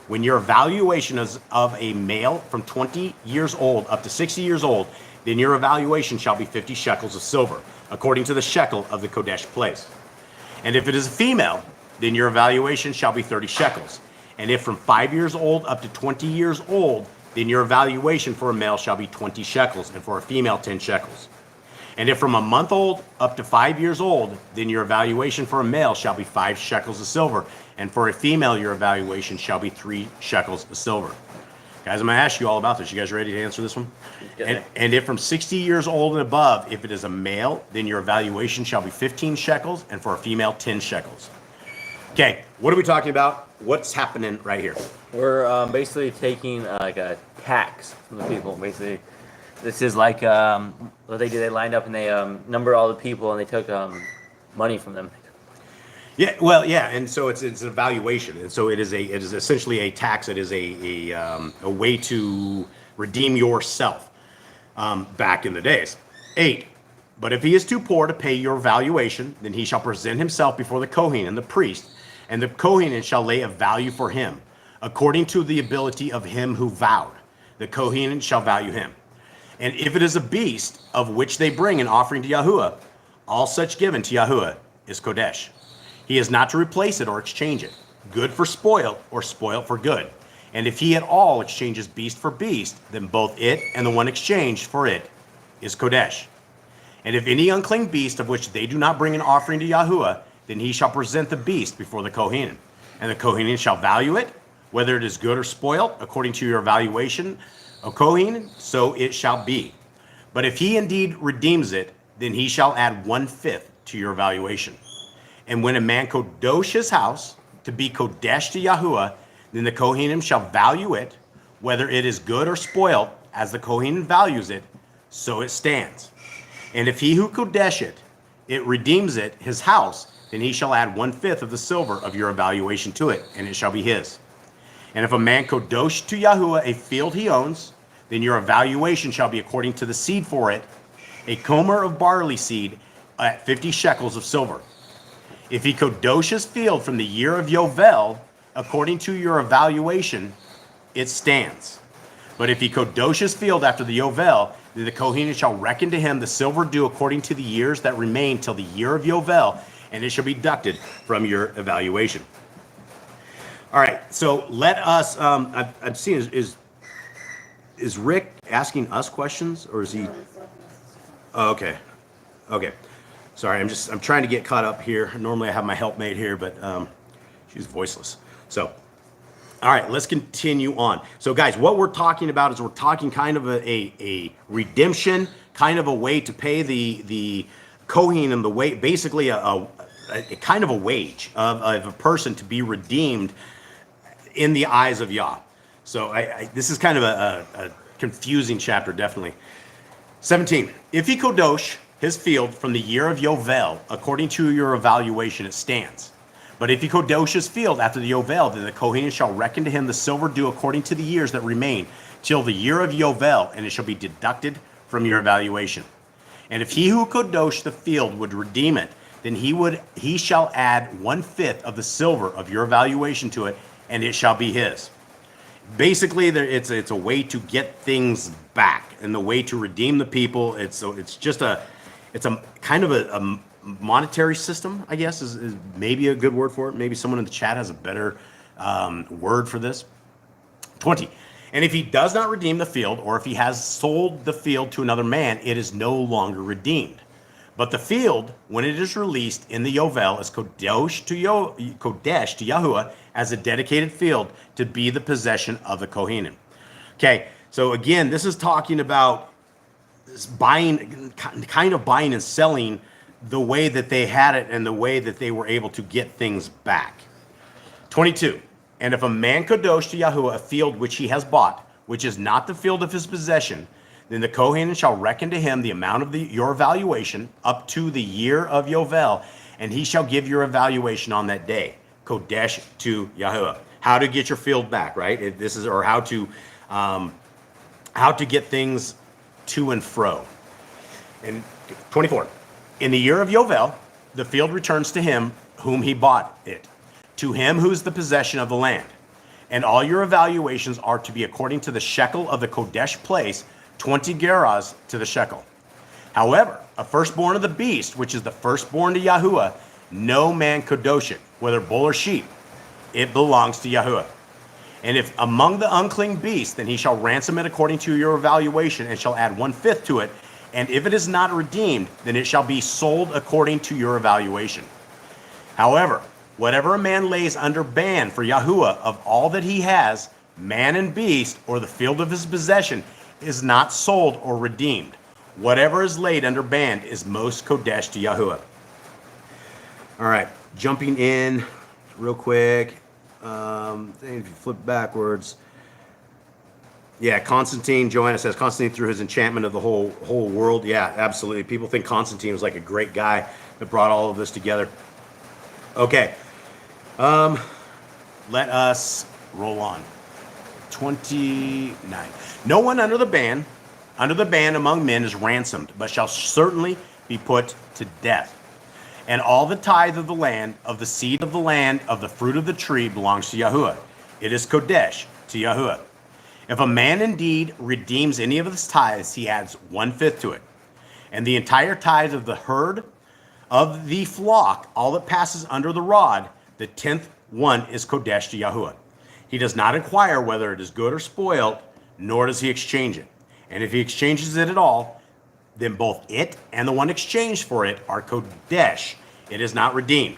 when your evaluation is of a male from 20 years old up to 60 years old, then your evaluation shall be 50 shekels of silver, according to the shekel of the Kodesh place. And if it is a female, then your evaluation shall be 30 shekels. And if from 5 years old up to 20 years old, then your evaluation for a male shall be 20 shekels, and for a female 10 shekels. And if from a month old up to 5 years old, then your evaluation for a male shall be 5 shekels of silver, and for a female your evaluation shall be 3 shekels of silver. Guys, I'm going to ask you all about this. You guys ready to answer this one? And if from 60 years old and above, if it is a male, then your evaluation shall be 15 shekels, and for a female 10 shekels. Okay, what are we talking about? What's happening right here? We're basically taking like a tax from the people. Basically, this is like what they do. They lined up and they numbered all the people and they took money from them. Yeah, well, yeah, and so it's an evaluation, and so it is essentially a tax. It is a way to redeem yourself back in the days. 8. But if he is too poor to pay your valuation, then he shall present himself before the Kohen and the priest, and the Kohen shall lay a value for him, according to the ability of him who vowed. The Kohen shall value him. And if it is a beast of which they bring an offering to Yahuwah, all such given to Yahuwah is Kodesh. He is not to replace it or exchange it, good for spoil or spoil for good. And if he at all exchanges beast for beast, then both it and the one exchanged for it is Kodesh. And if any unclean beast of which they do not bring an offering to Yahuwah, then he shall present the beast before the Kohen. And the Kohen shall value it, whether it is good or spoiled, according to your evaluation of Kohen, so it shall be. But if he indeed redeems it, then he shall add 1/5 to your evaluation. And when a man kodosh his house to be kodesh to Yahuwah, then the Kohanim shall value it, whether it is good or spoiled, as the Kohanim values it, so it stands. And if he who kodesh it redeems it, his house, then he shall add 1/5 of the silver of your evaluation to it, and it shall be his. And if a man kodosh to Yahuwah a field he owns, then your evaluation shall be according to the seed for it, a comer of barley seed at 50 shekels of silver. If he kodosh his field from the year of Yovel, according to your evaluation, it stands. But if he kodosh his field after the Yovel, then the Kohen shall reckon to him the silver due according to the years that remain till the year of Yovel, and it shall be deducted from your evaluation. All right, so let us. I've seen is Rick asking us questions, or is he? Oh, okay. Sorry, I'm trying to get caught up here. Normally I have my helpmate here, but she's voiceless. So, all right, let's continue on. So, guys, what we're talking about is we're talking kind of a redemption, kind of a way to pay the Kohen and the way, basically a kind of a wage of a person to be redeemed in the eyes of Yah. So, this is kind of a confusing chapter, definitely. 17. If he kodosh his field from the year of Yovel, according to your evaluation, it stands. But if he kodosh his field after the Yovel, then the Kohen shall reckon to him the silver due according to the years that remain, till the year of Yovel, and it shall be deducted from your evaluation. And if he who kodosh the field would redeem it, then he shall add 1/5 of the silver of your evaluation to it, and it shall be his. Basically, it's a way to get things back, and the way to redeem the people. It's just it's a kind of a monetary system, I guess is maybe a good word for it. Maybe someone in the chat has a better word for this. 20. And if he does not redeem the field, or if he has sold the field to another man, it is no longer redeemed. But the field, when it is released in the Yovel, is Kodesh to Yahuwah as a dedicated field to be the possession of the Kohanim. Okay, so again, this is talking about buying, kind of buying and selling the way that they had it and the way that they were able to get things back. 22. And if a man kadosh to Yahuwah a field which he has bought, which is not the field of his possession, then the Kohen shall reckon to him the amount of your valuation up to the year of Yovel, and he shall give your evaluation on that day. Kodesh to Yahuwah. How to get your field back, right? This is, or how to get things to and fro. And 24. In the year of Yovel, the field returns to him whom he bought it, to him who is the possession of the land. And all your evaluations are to be according to the shekel of the Kodesh place, 20 gerahs to the shekel. However, a firstborn of the beast, which is the firstborn to Yahuwah, no man kadosh it, whether bull or sheep. It belongs to Yahuwah. And if among the unclean beasts, then he shall ransom it according to your evaluation, and shall add 1/5 to it. And if it is not redeemed, then it shall be sold according to your evaluation. However, whatever a man lays under ban for Yahuwah of all that he has, man and beast, or the field of his possession, is not sold or redeemed. Whatever is laid under ban is most Kodesh to Yahuwah. All right, jumping in real quick. If you flip backwards. Yeah, Constantine, Joanna says, Constantine through his enchantment of the whole world. Yeah, absolutely. People think Constantine was like a great guy that brought all of this together. Okay. Let us roll on. 29. No one under the ban among men is ransomed, but shall certainly be put to death. And all the tithe of the land, of the seed of the land, of the fruit of the tree belongs to Yahuwah. It is Kodesh to Yahuwah. If a man indeed redeems any of his tithes, he adds 1/5 to it. And the entire tithe of the herd of the flock, all that passes under the rod, the 10th one is Kodesh to Yahuwah. He does not inquire whether it is good or spoiled, nor does he exchange it. And if he exchanges it at all, then both it and the one exchanged for it are Kodesh. It is not redeemed.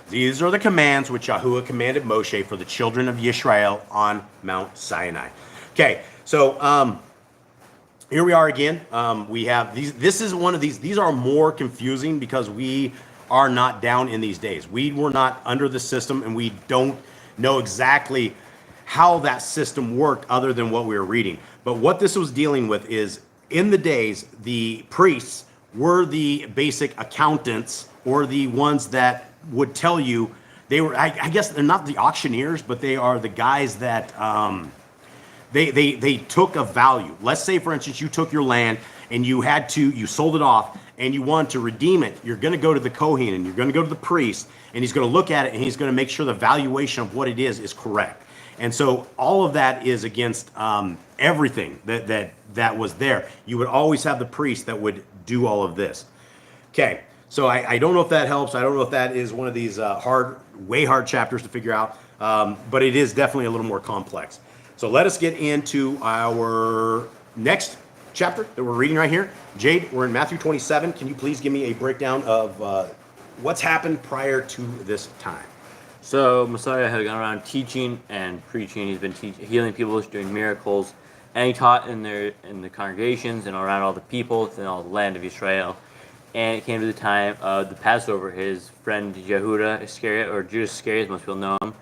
These are the commands which Yahuwah commanded Moshe for the children of Israel on Mount Sinai. Okay, so here we are again. We have these. This is one of these. These are more confusing because we are not down in these days. We were not under the system, and we don't know exactly how that system worked other than what we were reading. But what this was dealing with is, in the days, the priests were the basic accountants, or the ones that would tell you. They were, I guess they're not the auctioneers, but they are the guys that they took a value. Let's say, for instance, you took your land and you sold it off and you want to redeem it. You're going to go to the Kohen and you're going to go to the priest, and he's going to look at it and he's going to make sure the valuation of what it is correct. And so all of that is against everything that was there. You would always have the priest that would do all of this. Okay, so I don't know if that helps. I don't know if that is one of these way hard chapters to figure out, but it is definitely a little more complex. So let us get into our next chapter that we're reading right here. Jade, we're in Matthew 27. Can you please give me a breakdown of what's happened prior to this time? So Messiah had gone around teaching and preaching. He's been healing people, doing miracles, and he taught in the congregations and around all the people in all the land of Israel. And it came to the time of the Passover. His friend Yehuda Iscariot, or Judas Iscariot, most people know him,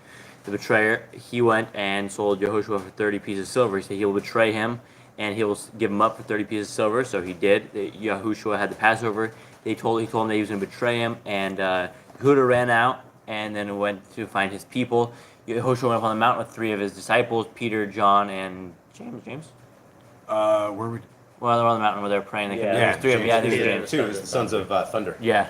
the betrayer, he went and sold Yehoshua for 30 pieces of silver. He said he will betray him and he will give him up for 30 pieces of silver. So he did. Yehoshua had the Passover. He told him that he was going to betray him, and Yehuda ran out and then went to find his people. Yehoshua went up on the mountain with 3 of his disciples, Peter, John, and James. Where we? Well, they're on the mountain where they're praying. There was 3 of them. Yeah, James. 2 is the sons of thunder. Yeah.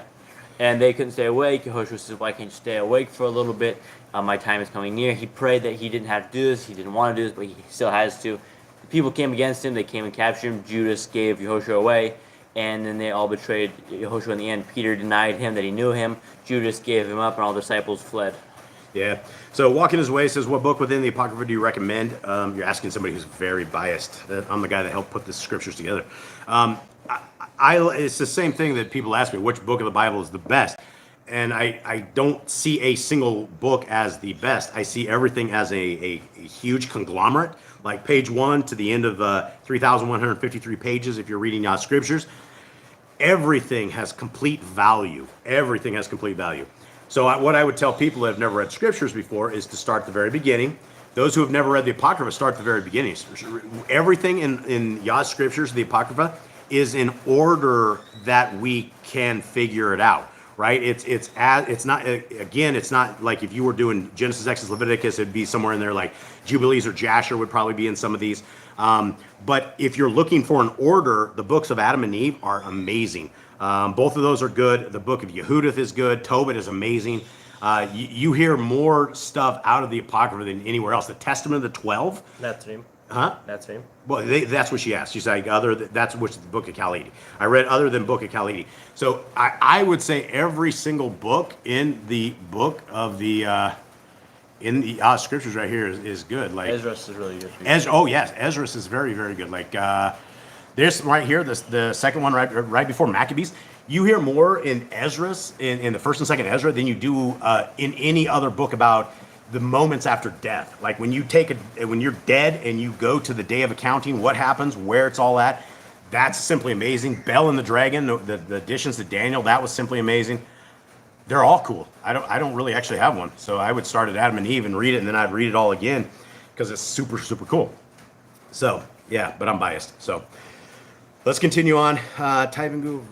And they couldn't stay awake. Yehoshua says, why can't you stay awake for a little bit? My time is coming near. He prayed that he didn't have to do this. He didn't want to do this, but he still has to. The people came against him. They came and captured him. Judas gave Yehoshua away. and then they all betrayed Yehoshua in the end. Peter denied him that he knew him. Judas gave him up, and all the disciples fled. Yeah. So Walking His Way says, what book within the Apocrypha do you recommend? You're asking somebody who's very biased. I'm the guy that helped put the scriptures together. It's the same thing that people ask me, which book of the Bible is the best? And I don't see a single book as the best. I see everything as a huge conglomerate, like page 1 to the end of 3,153 pages if you're reading Yah Scriptures. Everything has complete value. Everything has complete value. So what I would tell people that have never read Scriptures before is to start at the very beginning. Those who have never read the Apocrypha, start at the very beginning. Everything in Yah Scriptures, the Apocrypha, is in order that we can figure it out, right? It's not like if you were doing Genesis, Exodus, Leviticus, it'd be somewhere in there like Jubilees or Jasher would probably be in some of these. But if you're looking for an order, the books of Adam and Eve are amazing. Both of those are good. The book of Yehudith is good. Tobit is amazing. You hear more stuff out of the Apocrypha than anywhere else. The Testament of the 12. Nazarene. Huh? Nazarene. Well, that's what she asked. She's like, that's which is the book of Khalidi. I read other than book of Khalidi. So I would say every single book in the book of the Scriptures right here is good. Like Esdras is really good. Yes, Esdras is very, very good. Like this right here, the second one right before Maccabees. You hear more in Esdras, in the first and second Ezra, than you do in any other book about the moments after death. Like when you're dead and you go to the day of accounting, what happens, where it's all at, that's simply amazing. Bel and the Dragon, the additions to Daniel, that was simply amazing. They're all cool. I don't really actually have one. So I would start at Adam and Eve and read it, and then I'd read it all again because it's super, super cool. So yeah, but I'm biased. So let's continue on. Type and Google.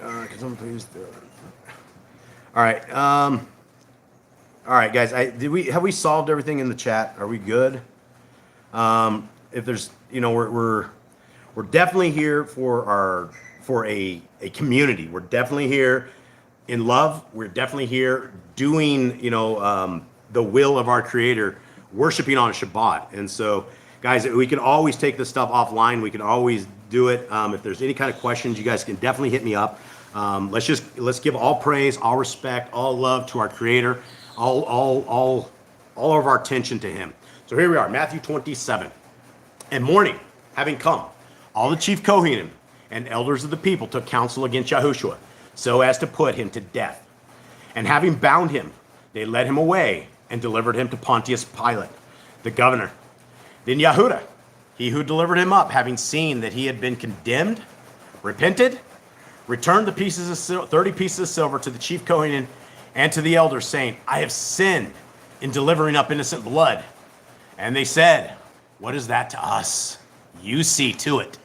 Can someone please do it? All right. All right, guys. Have we solved everything in the chat? Are we good? If there's, we're definitely here for a community. We're definitely here in love. We're definitely here doing, the will of our Creator, worshiping on Shabbat. And so, guys, we can always take this stuff offline. We can always do it. If there's any kind of questions, you guys can definitely hit me up. Let's give all praise, all respect, all love to our Creator. All of our attention to him. So here we are, Matthew 27. And morning, having come, all the chief Kohanim and elders of the people took counsel against Yahushua, so as to put him to death. And having bound him, they led him away and delivered him to Pontius Pilate, the governor. Then Yehuda, he who delivered him up, having seen that he had been condemned, repented, returned the 30 pieces of silver to the chief Kohanim and to the elders, saying, I have sinned in delivering up innocent blood. And they said, what is that to us? You see to it.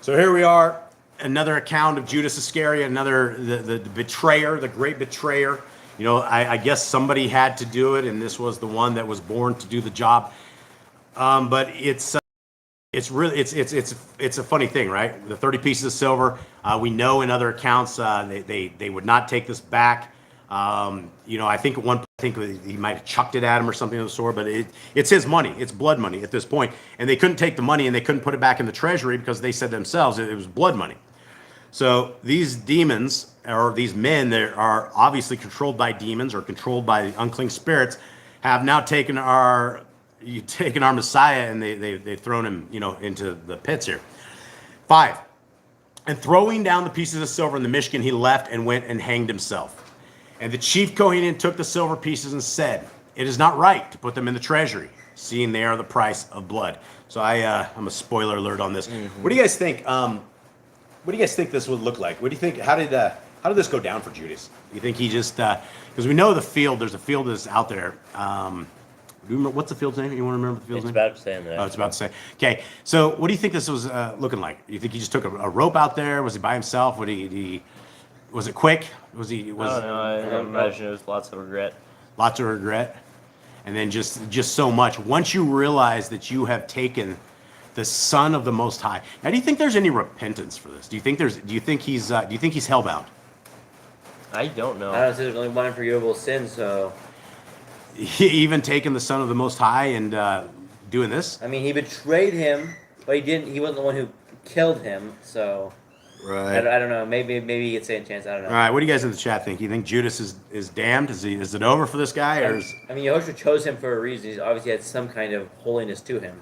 So here we are, another account of Judas Iscariot, the betrayer, the great betrayer. I guess somebody had to do it, and this was the one that was born to do the job. But it's a funny thing, right? The 30 pieces of silver. We know in other accounts they would not take this back. I think at one point, he might have chucked it at him or something of the sort, but it's his money. It's blood money at this point. And they couldn't take the money and they couldn't put it back in the treasury because they said themselves it was blood money. So these demons, or these men that are obviously controlled by demons or controlled by unclean spirits, have now taken our Messiah and they've thrown him, into the pits here. 5. And throwing down the pieces of silver in the Mishkan, he left and went and hanged himself. And the chief Kohanim took the silver pieces and said, it is not right to put them in the treasury, seeing they are the price of blood. So I'm a spoiler alert on this. Mm-hmm. What do you guys think? What do you guys think this would look like? What do you think? How did this go down for Judas? Do you think he just because we know the field? There's a field that's out there. Do you remember, what's the field's name? You want to remember the field's name? It's about to say in there. Oh, it's about to say. Okay, so what do you think this was looking like? Do you think he just took a rope out there? Was he by himself? Was it quick? I don't know. I imagine it was lots of regret. Lots of regret, and then just so much. Once you realize that you have taken the Son of the Most High. Now, do you think there's any repentance for this? Do you think he's hellbound? I don't know. I don't say there's only one forgivable sin, so. Even taking the Son of the Most High and doing this? I mean, he betrayed him, but he didn't. He wasn't the one who killed him. So Right. I don't know. Maybe he gets a second chance. I don't know. All right. What do you guys in the chat think? You think Judas is damned? Is it over for this guy, or is? I mean, Yehoshua chose him for a reason. He's obviously had some kind of holiness to him.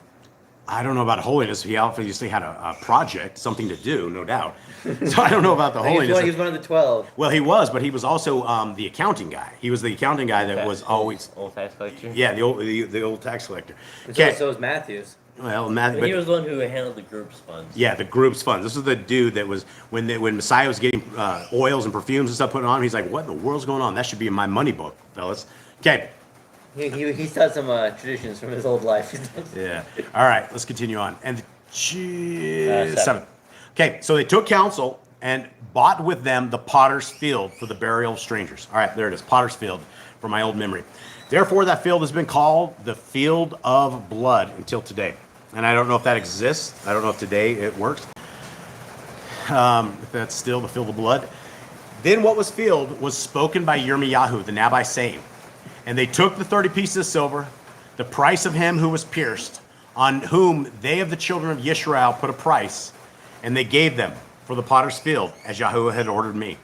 I don't know about holiness. He obviously had a project, something to do, no doubt. So I don't know about the holiness. He was one of the 12. Well, he was, but he was also the accounting guy. He was the accounting guy that was always. Old tax collector. Yeah, the old tax collector. So was Matthews. Well, Matthew. He was the one who handled the group's funds. Yeah, the group's funds. This is the dude that was when Messiah was getting oils and perfumes and stuff put on. He's like, "What in the world's going on? That should be in my money book, fellas." Okay. He's done some traditions from his old life. Yeah. All right, let's continue on. And seven. Okay, so they took counsel and bought with them the potter's field for the burial of strangers. All right, there it is, potter's field, from my old memory. Therefore, that field has been called the field of blood until today. And I don't know if that exists. I don't know if today it works. If that's still the field of blood. Then what was filled was spoken by Yirmiyahu, the Nabai, saying, and they took the 30 pieces of silver, the price of him who was pierced, on whom they of the children of Yisrael put a price, and they gave them for the potter's field, as Yahuwah had ordered me.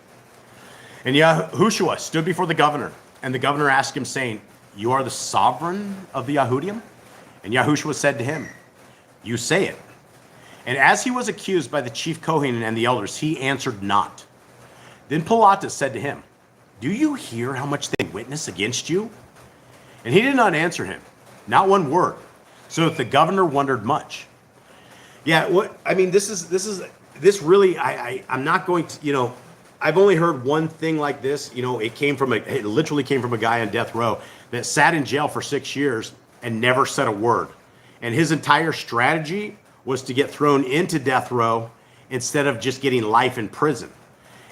And Yahushua stood before the governor, and the governor asked him, saying, you are the sovereign of the Yahudim? And Yahushua said to him, you say it. And as he was accused by the chief Kohen and the elders, he answered not. Then Pilatus said to him, do you hear how much they witness against you? And he did not answer him, not one word, so that the governor wondered much. Yeah, this really, I'm not going to, I've only heard one thing like this. It literally came from a guy on death row that sat in jail for 6 years and never said a word. And his entire strategy was to get thrown into death row instead of just getting life in prison.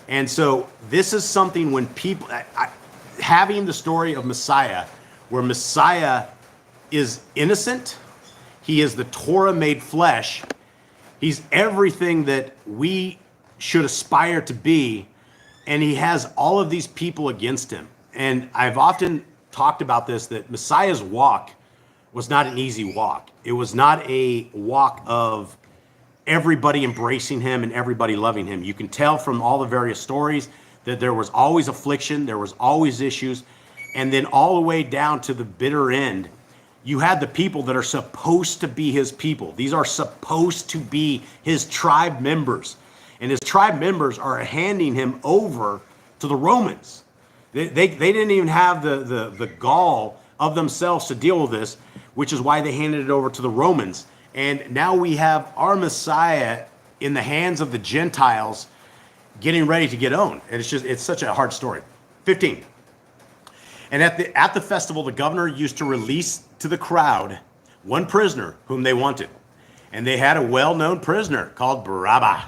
And so this is something when people, having the story of Messiah, where Messiah is innocent, he is the Torah made flesh, he's everything that we should aspire to be, and he has all of these people against him. And I've often talked about this, that Messiah's walk was not an easy walk. It was not a walk of everybody embracing him and everybody loving him. You can tell from all the various stories that there was always affliction, there was always issues, and then all the way down to the bitter end, you had the people that are supposed to be his people. These are supposed to be his tribe members. And his tribe members are handing him over to the Romans. They didn't even have the gall of themselves to deal with this, which is why they handed it over to the Romans. And now we have our Messiah in the hands of the Gentiles getting ready to get owned. And it's such a hard story. 15. And at the festival, the governor used to release to the crowd one prisoner whom they wanted. And they had a well-known prisoner called Barabbas.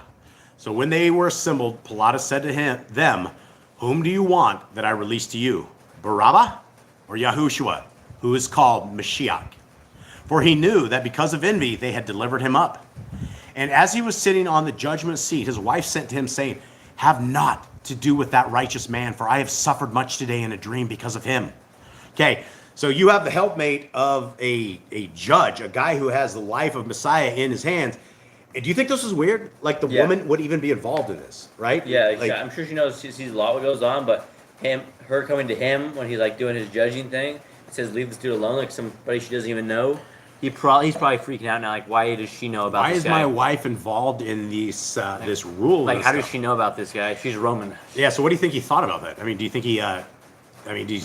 So when they were assembled, Pilatus said to them, whom do you want that I release to you, Barabbas or Yahushua, who is called Mashiach? For he knew that because of envy, they had delivered him up. And as he was sitting on the judgment seat, his wife sent to him, saying, have not to do with that righteous man, for I have suffered much today in a dream because of him. Okay, so you have the helpmate of a judge, a guy who has the life of Messiah in his hands. And do you think this is weird? Like the woman would even be involved in this, right? Yeah, exactly. I'm sure she sees a lot what goes on, but her coming to him when he's like doing his judging thing, it says leave this dude alone, like somebody she doesn't even know. He's probably freaking out now. Like, why does she know about this guy? Why is my wife involved in this rule? Like, how does she know about this guy? She's Roman. Yeah. So, what do you think he thought about that? I mean, do you think he? Did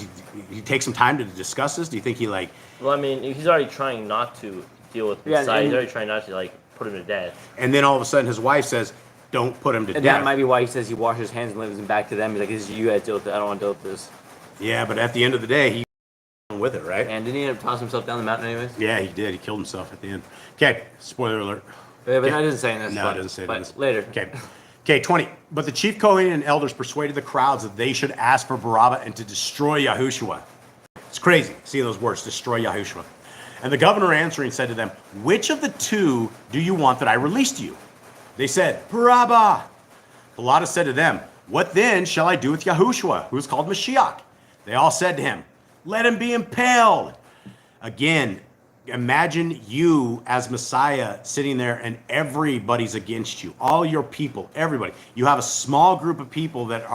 he take some time to discuss this? Do you think he like? Well, I mean, he's already trying not to deal with Messiah. He's already trying not to put him to death. And then all of a sudden, his wife says, "Don't put him to death." That might be why he says he washes his hands and leaves them back to them. He's like, "This is you guys deal with it. I don't want to deal with this." Yeah, but at the end of the day, he with it, right? And didn't he end up tossing himself down the mountain anyways? Yeah, he did. He killed himself at the end. Okay, spoiler alert. Yeah, but that doesn't say this. No, it doesn't say this. Later. Okay, 20. But the chief Kohen and elders persuaded the crowds that they should ask for Barabbas and to destroy Yahushua. It's crazy seeing those words, destroy Yahushua. And the governor answering said to them, which of the two do you want that I release to you? They said, Barabbas. Pilatus said to them, what then shall I do with Yahushua, who is called Mashiach? They all said to him, let him be impaled. Again, imagine you as Messiah sitting there and everybody's against you, all your people, everybody. You have a small group of people that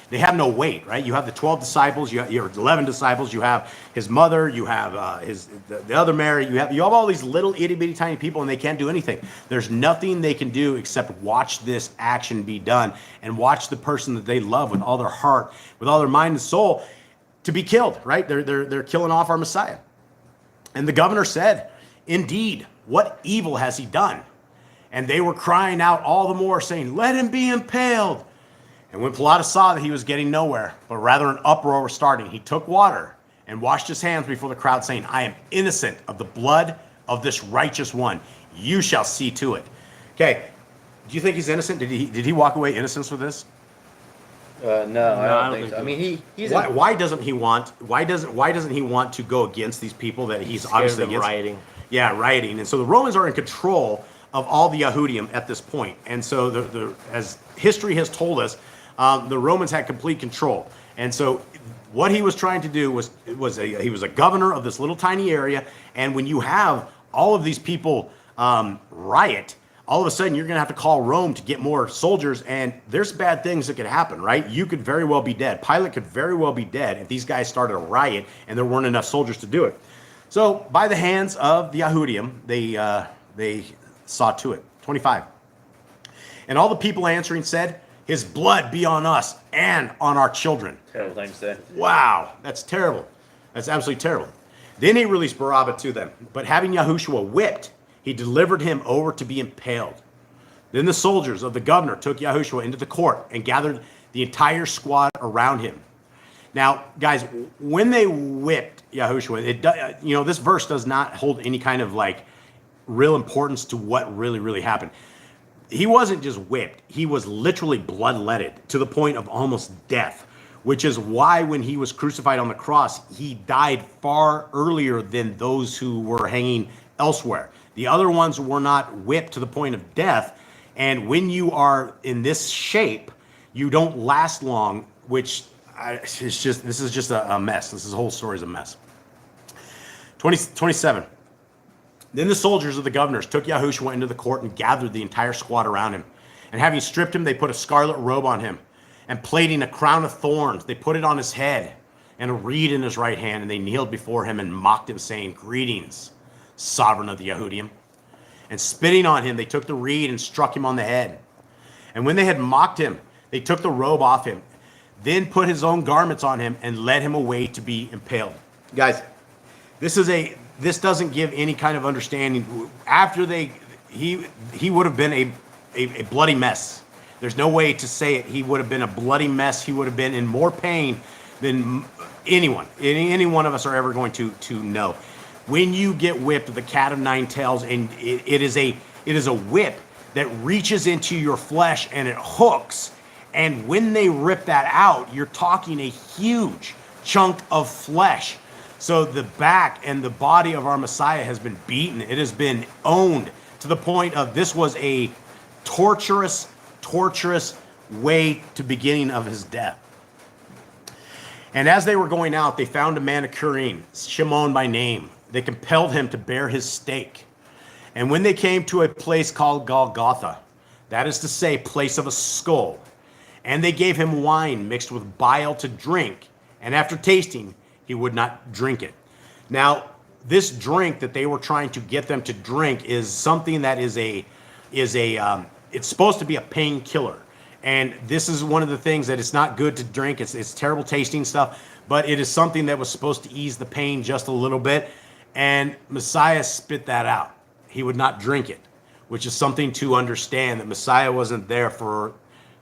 they have no weight, right? You have the 12 disciples, you have your 11 disciples, you have his mother, you have the other Mary, you have all these little itty bitty tiny people, and they can't do anything. There's nothing they can do except watch this action be done and watch the person that they love with all their heart, with all their mind and soul, to be killed, right? They're killing off our Messiah. And the governor said, "Indeed, what evil has he done?" And they were crying out all the more, saying, "Let him be impaled." And when Pilatus saw that he was getting nowhere, but rather an uproar was starting, he took water and washed his hands before the crowd, saying, "I am innocent of the blood of this righteous one. You shall see to it." Okay, do you think he's innocent? Did he walk away innocent for this? No, I don't think so. I mean, he's why doesn't he want to go against these people that he's obviously against? Rioting. Yeah, rioting. And so the Romans are in control of all the Yahudim at this point. And so as history has told us, the Romans had complete control. And so what he was trying to do was he was a governor of this little tiny area. And when you have all of these people riot, all of a sudden you're going to have to call Rome to get more soldiers, and there's bad things that could happen, right? You could very well be dead. Pilate could very well be dead if these guys started a riot and there weren't enough soldiers to do it. So by the hands of the Yahudim, they saw to it. 25. And all the people answering said, "His blood be on us and on our children." terrible thing to say. Wow, that's terrible. That's absolutely terrible. Then he released Barabbas to them, but having Yahushua whipped, he delivered him over to be impaled. Then the soldiers of the governor took Yahushua into the court and gathered the entire squad around him. Now, guys, when they whipped Yahushua, this verse does not hold any kind of real importance to what really happened. He wasn't just whipped. He was literally bloodletted to the point of almost death, which is why when he was crucified on the cross, he died far earlier than those who were hanging elsewhere. The other ones were not whipped to the point of death. And when you are in this shape, you don't last long, this is just a mess. This whole story is a mess. 27. Then the soldiers of the governors took Yahushua into the court and gathered the entire squad around him. And having stripped him, they put a scarlet robe on him, and plaiting a crown of thorns, they put it on his head, and a reed in his right hand, and they kneeled before him and mocked him, saying, "Greetings, sovereign of the Yahudim." And spitting on him, they took the reed and struck him on the head. And when they had mocked him, they took the robe off him, then put his own garments on him and led him away to be impaled. Guys, this doesn't give any kind of understanding. After he would have been a bloody mess. There's no way to say it. He would have been a bloody mess. He would have been in more pain than any one of us are ever going to know. When you get whipped with the cat of nine tails, and it is a whip that reaches into your flesh and it hooks. And when they rip that out, you're talking a huge chunk of flesh. So the back and the body of our Messiah has been beaten. It has been owned to the point of this was a torturous way to beginning of his death. And as they were going out, they found a man of Curim, Shimon by name. They compelled him to bear his stake. And when they came to a place called Golgotha, that is to say, place of a skull, and they gave him wine mixed with bile to drink, and after tasting, he would not drink it. Now, this drink that they were trying to get them to drink is something that it's supposed to be a painkiller. And this is one of the things that it's not good to drink. It's terrible tasting stuff, but it is something that was supposed to ease the pain just a little bit. And Messiah spit that out. He would not drink it, which is something to understand, that Messiah wasn't there for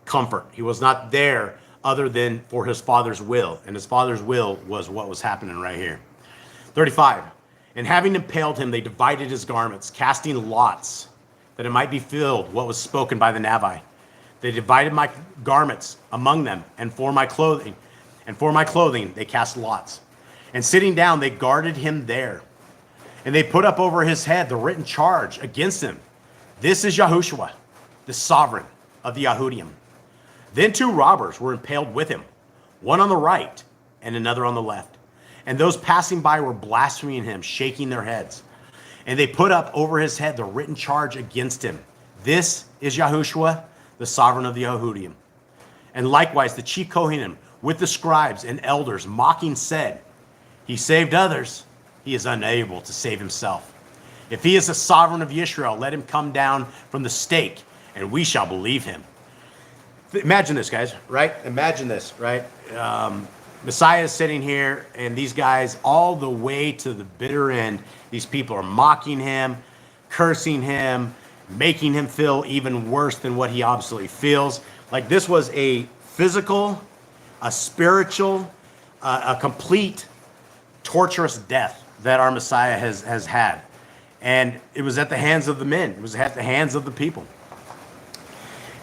comfort. He was not there other than for his Father's will. And his Father's will was what was happening right here. 35. And having impaled him, they divided his garments, casting lots, that it might be filled what was spoken by the Navi. They divided my garments among them, and for my clothing they cast lots. And sitting down, they guarded him there. And they put up over his head the written charge against him. This is Yahushua, the sovereign of the Yahudim. Then 2 robbers were impaled with him, one on the right and another on the left. And those passing by were blaspheming him, shaking their heads. And they put up over his head the written charge against him. This is Yahushua, the sovereign of the Yehudim. And likewise, the chief Kohanim with the scribes and elders mocking said, he saved others, he is unable to save himself. If he is the sovereign of Israel, let him come down from the stake, and we shall believe him. Imagine this, guys, right? Imagine this, right? Messiah is sitting here, and these guys, all the way to the bitter end, these people are mocking him, cursing him, making him feel even worse than what he obviously feels. Like this was a physical, a spiritual, a complete torturous death that our Messiah has had. And it was at the hands of the men. It was at the hands of the people.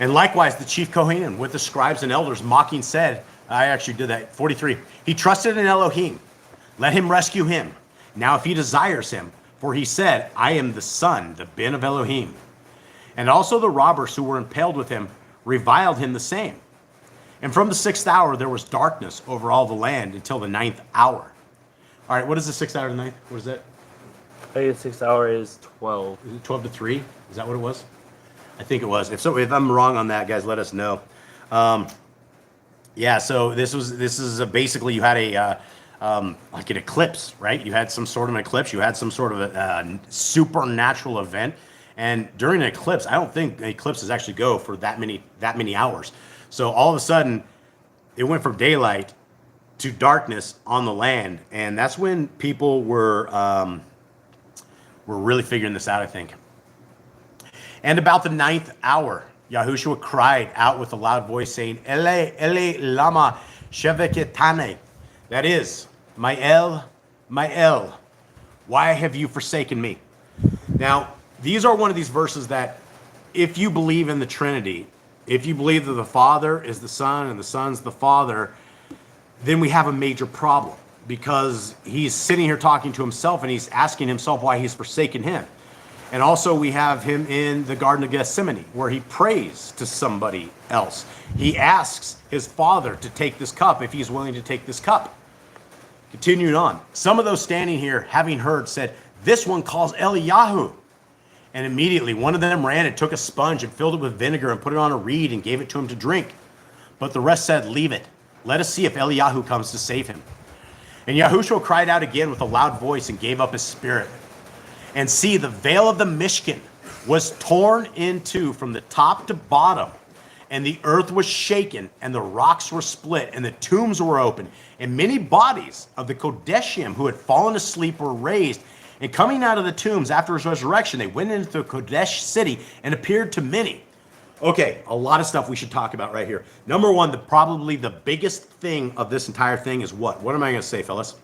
And likewise, the chief Kohanim with the scribes and elders mocking said, I actually did that, 43. He trusted in Elohim. Let him rescue him. Now if he desires him, for he said, I am the son, the ben of Elohim. And also the robbers who were impaled with him reviled him the same. And from the 6th hour there was darkness over all the land until the 9th hour. All right, what is the 6th hour to the 9th? What is that? I think the 6th hour is 12. Is it 12 to 3? Is that what it was? I think it was. If I'm wrong on that, guys, let us know. Yeah, so this is basically you had a like an eclipse, right? You had some sort of an eclipse. You had some sort of a supernatural event, and during an eclipse, I don't think eclipses actually go for that many hours. So all of a sudden, it went from daylight to darkness on the land, and that's when people were really figuring this out, I think. And about the 9th hour, Yahushua cried out with a loud voice, saying, Ele, Ele, lama sheveketane. That is, my El, why have you forsaken me? Now, these are one of these verses that, if you believe in the Trinity, if you believe that the Father is the Son and the Son's the Father, then we have a major problem, because he's sitting here talking to himself and he's asking himself why he's forsaken him. And also we have him in the Garden of Gethsemane, where he prays to somebody else. He asks his Father to take this cup if he's willing to take this cup. Continuing on, some of those standing here, having heard, said, this one calls Eliyahu. And immediately one of them ran and took a sponge and filled it with vinegar and put it on a reed and gave it to him to drink. But the rest said, leave it. Let us see if Eliyahu comes to save him. And Yahushua cried out again with a loud voice and gave up his spirit. And see, the veil of the Mishkan was torn in two from the top to bottom, and the earth was shaken, and the rocks were split, and the tombs were opened, and many bodies of the Kodeshim who had fallen asleep were raised. And coming out of the tombs after his resurrection, they went into the Kodesh city and appeared to many. Okay, a lot of stuff we should talk about right here. Number one, probably the biggest thing of this entire thing is what? What am I going to say, fellas?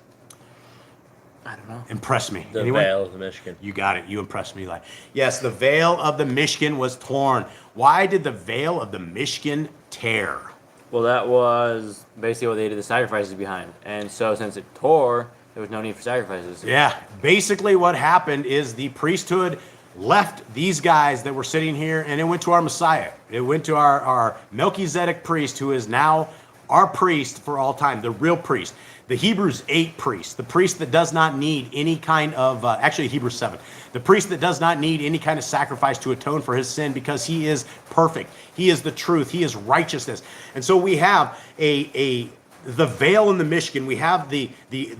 I don't know. Impress me. The Anyone? veil of the Mishkan. You got it. You impressed me. Like, yes, the veil of the Mishkan was torn. Why did the veil of the Mishkan tear? Well, that was basically what they did the sacrifices behind. And so since it tore, there was no need for sacrifices. Yeah, basically what happened is the priesthood left these guys that were sitting here, and it went to our Messiah. It went to our Melchizedek priest, who is now our priest for all time, the real priest. The Hebrews 8 priest, the priest that does not need any kind of, actually Hebrews 7, the priest that does not need any kind of sacrifice to atone for his sin, because he is perfect. He is the truth. He is righteousness. And so we have the veil in the Mishkan. We have the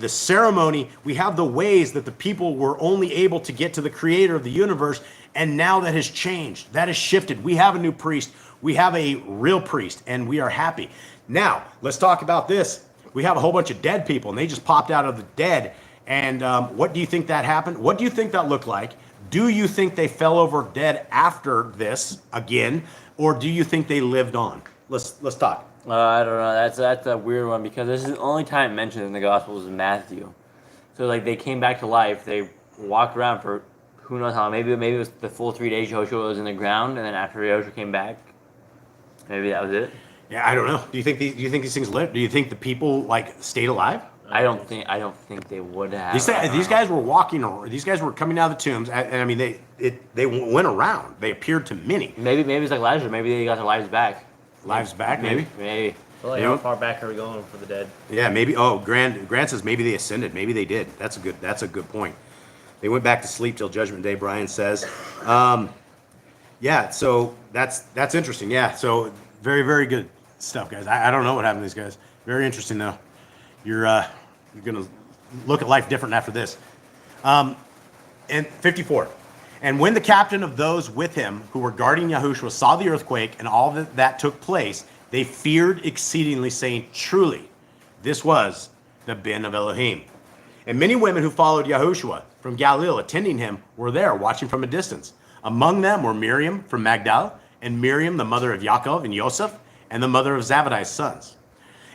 ceremony. We have the ways that the people were only able to get to the creator of the universe. And now that has changed. That has shifted. We have a new priest. We have a real priest, and we are happy. Now, let's talk about this. We have a whole bunch of dead people, and they just popped out of the dead. And what do you think that happened? What do you think that looked like? Do you think they fell over dead after this again, or do you think they lived on? Let's talk. I don't know. That's a weird one, because this is the only time mentioned in the Gospels in Matthew. So like they came back to life. They walked around for who knows how long. Maybe it was the full 3 days Joshua was in the ground, and then after Joshua came back, maybe that was it. Yeah, I don't know. Do you think these things lived? Do you think the people like stayed alive? I don't think they would have. These guys were walking, or these guys were coming out of the tombs, and I mean they went around. They appeared to many. Maybe it's like Lazarus. Maybe they got their lives back. Lives back, maybe. Maybe. So like, how far back are we going for the dead? Yeah, maybe. Oh, Grant says maybe they ascended. Maybe they did. That's a good point. They went back to sleep till Judgment Day, Brian says. Yeah, so that's interesting. Yeah, so very, very good stuff, guys. I don't know what happened to these guys. Very interesting, though. You're going to look at life different after this. And 54. And when the captain of those with him who were guarding Yahushua saw the earthquake and all that took place, they feared exceedingly, saying, truly, this was the bin of Elohim. And many women who followed Yahushua from Galilee, attending him, were there, watching from a distance. Among them were Miriam from Magdala, and Miriam, the mother of Yaakov and Yosef, and the mother of Zabadi's sons.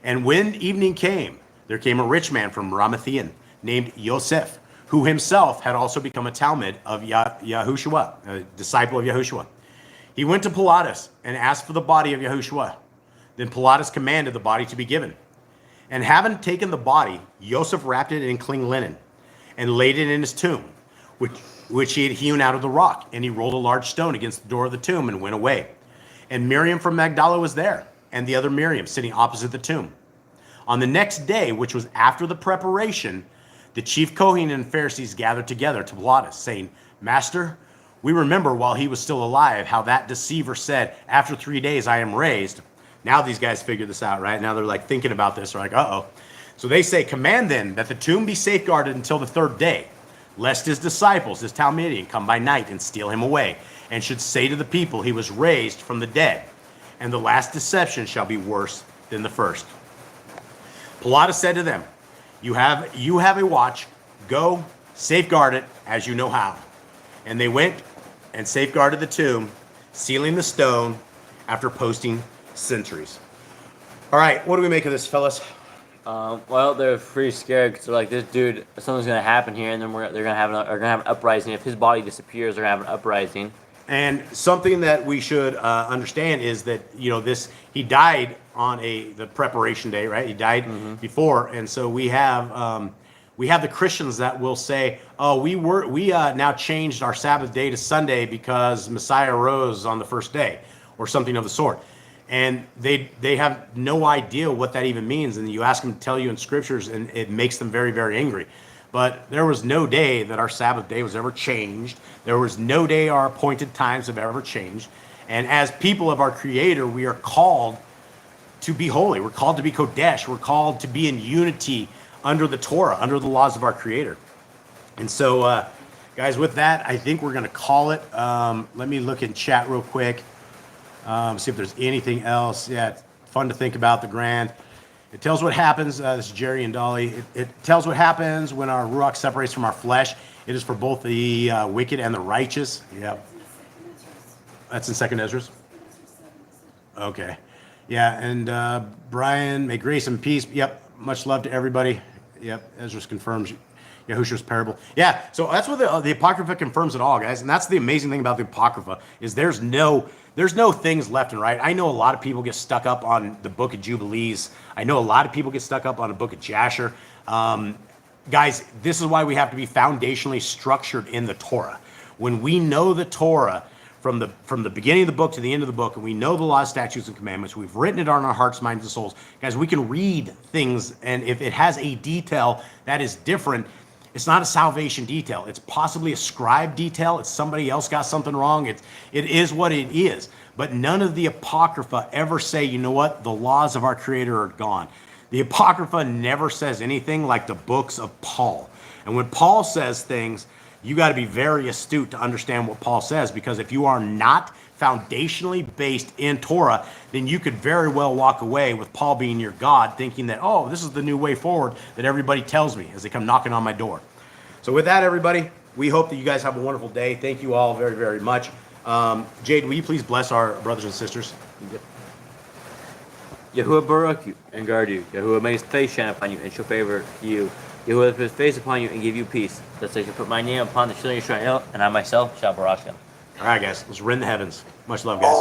And when evening came, there came a rich man from Ramathaim, named Yosef, who himself had also become a Talmud of Yahushua, a disciple of Yahushua. He went to Pilatus and asked for the body of Yahushua. Then Pilatus commanded the body to be given. And having taken the body, Yosef wrapped it in clean linen and laid it in his tomb, which he had hewn out of the rock. And he rolled a large stone against the door of the tomb and went away. And Miriam from Magdala was there, and the other Miriam sitting opposite the tomb. On the next day, which was after the preparation, the chief Kohen and Pharisees gathered together to Pilatus, saying, Master, we remember while he was still alive how that deceiver said, after 3 days I am raised. Now these guys figured this out, right? Now they're like thinking about this. They're like, uh-oh. So they say, command then that the tomb be safeguarded until the third day, lest his disciples, his Talmudim, come by night and steal him away, and should say to the people, he was raised from the dead, and the last deception shall be worse than the first. Pilatus said to them, You have a watch. Go, safeguard it as you know how. And they went and safeguarded the tomb, sealing the stone after posting sentries. All right, what do we make of this, fellas? Well, they're pretty scared because they're like, this dude, something's gonna happen here, and then they're gonna have an uprising. If his body disappears, they're gonna have an uprising. And something that we should understand is that he died on the preparation day, right? He died before, and so we have the Christians that will say, "Oh, we now changed our Sabbath day to Sunday because Messiah rose on the first day," or something of the sort. And they have no idea what that even means. And you ask them to tell you in scriptures, and it makes them very, very angry. But there was no day that our Sabbath day was ever changed. There was no day our appointed times have ever changed. And as people of our Creator, we are called to be holy. We're called to be Kodesh. We're called to be in unity under the Torah, under the laws of our Creator. And so, guys, with that, I think we're going to call it. Let me look in chat real quick. See if there's anything else. Yeah, it's fun to think about the grand. It tells what happens. This is Jerry and Dolly. It tells what happens when our Ruach separates from our flesh. It is for both the wicked and the righteous. Yep. That's in 2nd Ezra. Okay. Yeah, and Brian, may grace and peace. Yep. Much love to everybody. Yep. Ezra confirms Yahushua's parable. Yeah. So that's what the Apocrypha confirms it all, guys. And that's the amazing thing about the Apocrypha is there's no things left and right. I know a lot of people get stuck up on the book of Jubilees. I know a lot of people get stuck up on the book of Jasher. Guys, this is why we have to be foundationally structured in the Torah. When we know the Torah from the beginning of the book to the end of the book, and we know the laws, statutes, and commandments, we've written it on our hearts, minds, and souls. Guys, we can read things, and if it has a detail that is different, it's not a salvation detail. It's possibly a scribe detail. It's somebody else got something wrong. It is what it is. But none of the Apocrypha ever say, you know what, the laws of our Creator are gone. The Apocrypha never says anything like the books of Paul. And when Paul says things, you got to be very astute to understand what Paul says, because if you are not foundationally based in Torah, then you could very well walk away with Paul being your God, thinking that, oh, this is the new way forward that everybody tells me as they come knocking on my door. So with that, everybody, we hope that you guys have a wonderful day. Thank you all very, very much. Jade, will you please bless our brothers and sisters? Yahuwah barak you and guard you. Yahuwah may his face shine upon you and shall favor you. Yahuwah lift his face upon you and give you peace. Thus I shall put my name upon the children of Israel, and I myself shall barak them. All right, guys, let's rend the heavens. Much love, guys.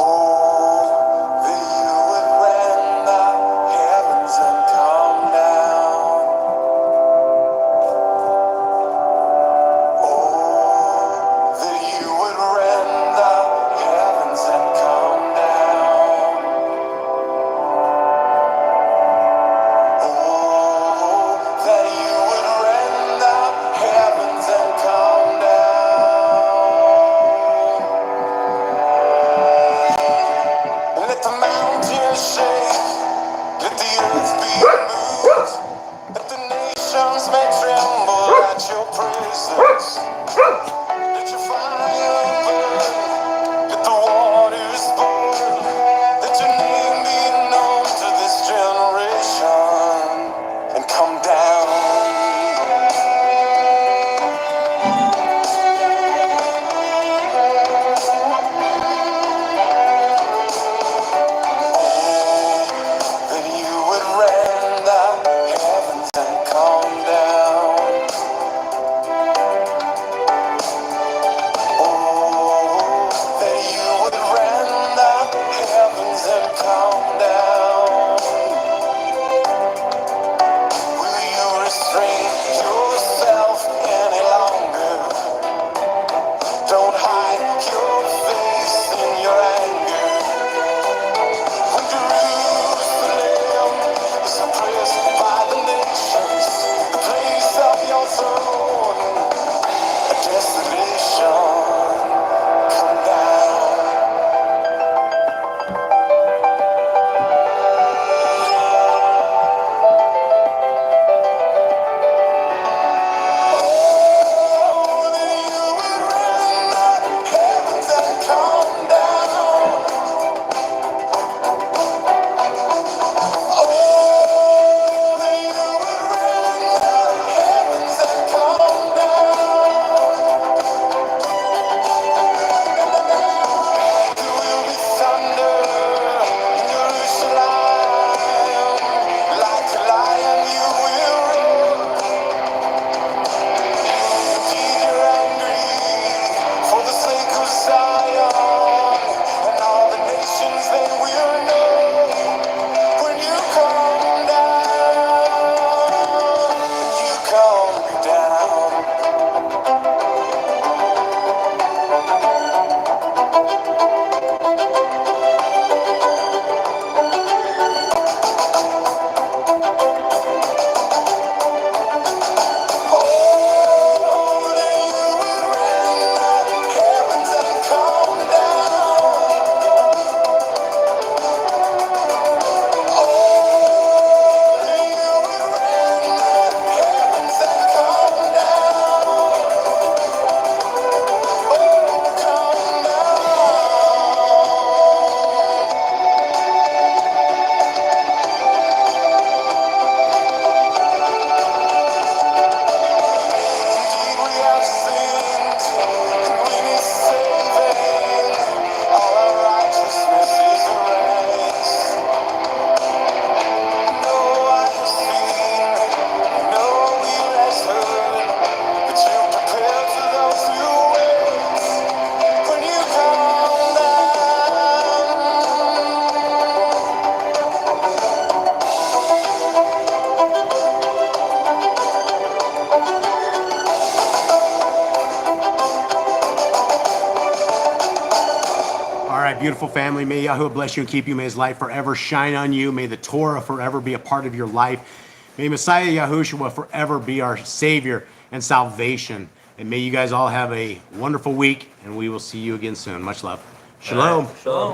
beautiful family. May Yahuwah bless you and keep you. May his light forever shine on you. May the Torah forever be a part of your life. May Messiah Yahushua forever be our Savior and salvation. And may you guys all have a wonderful week, and we will see you again soon. Much love. Shalom. Shalom.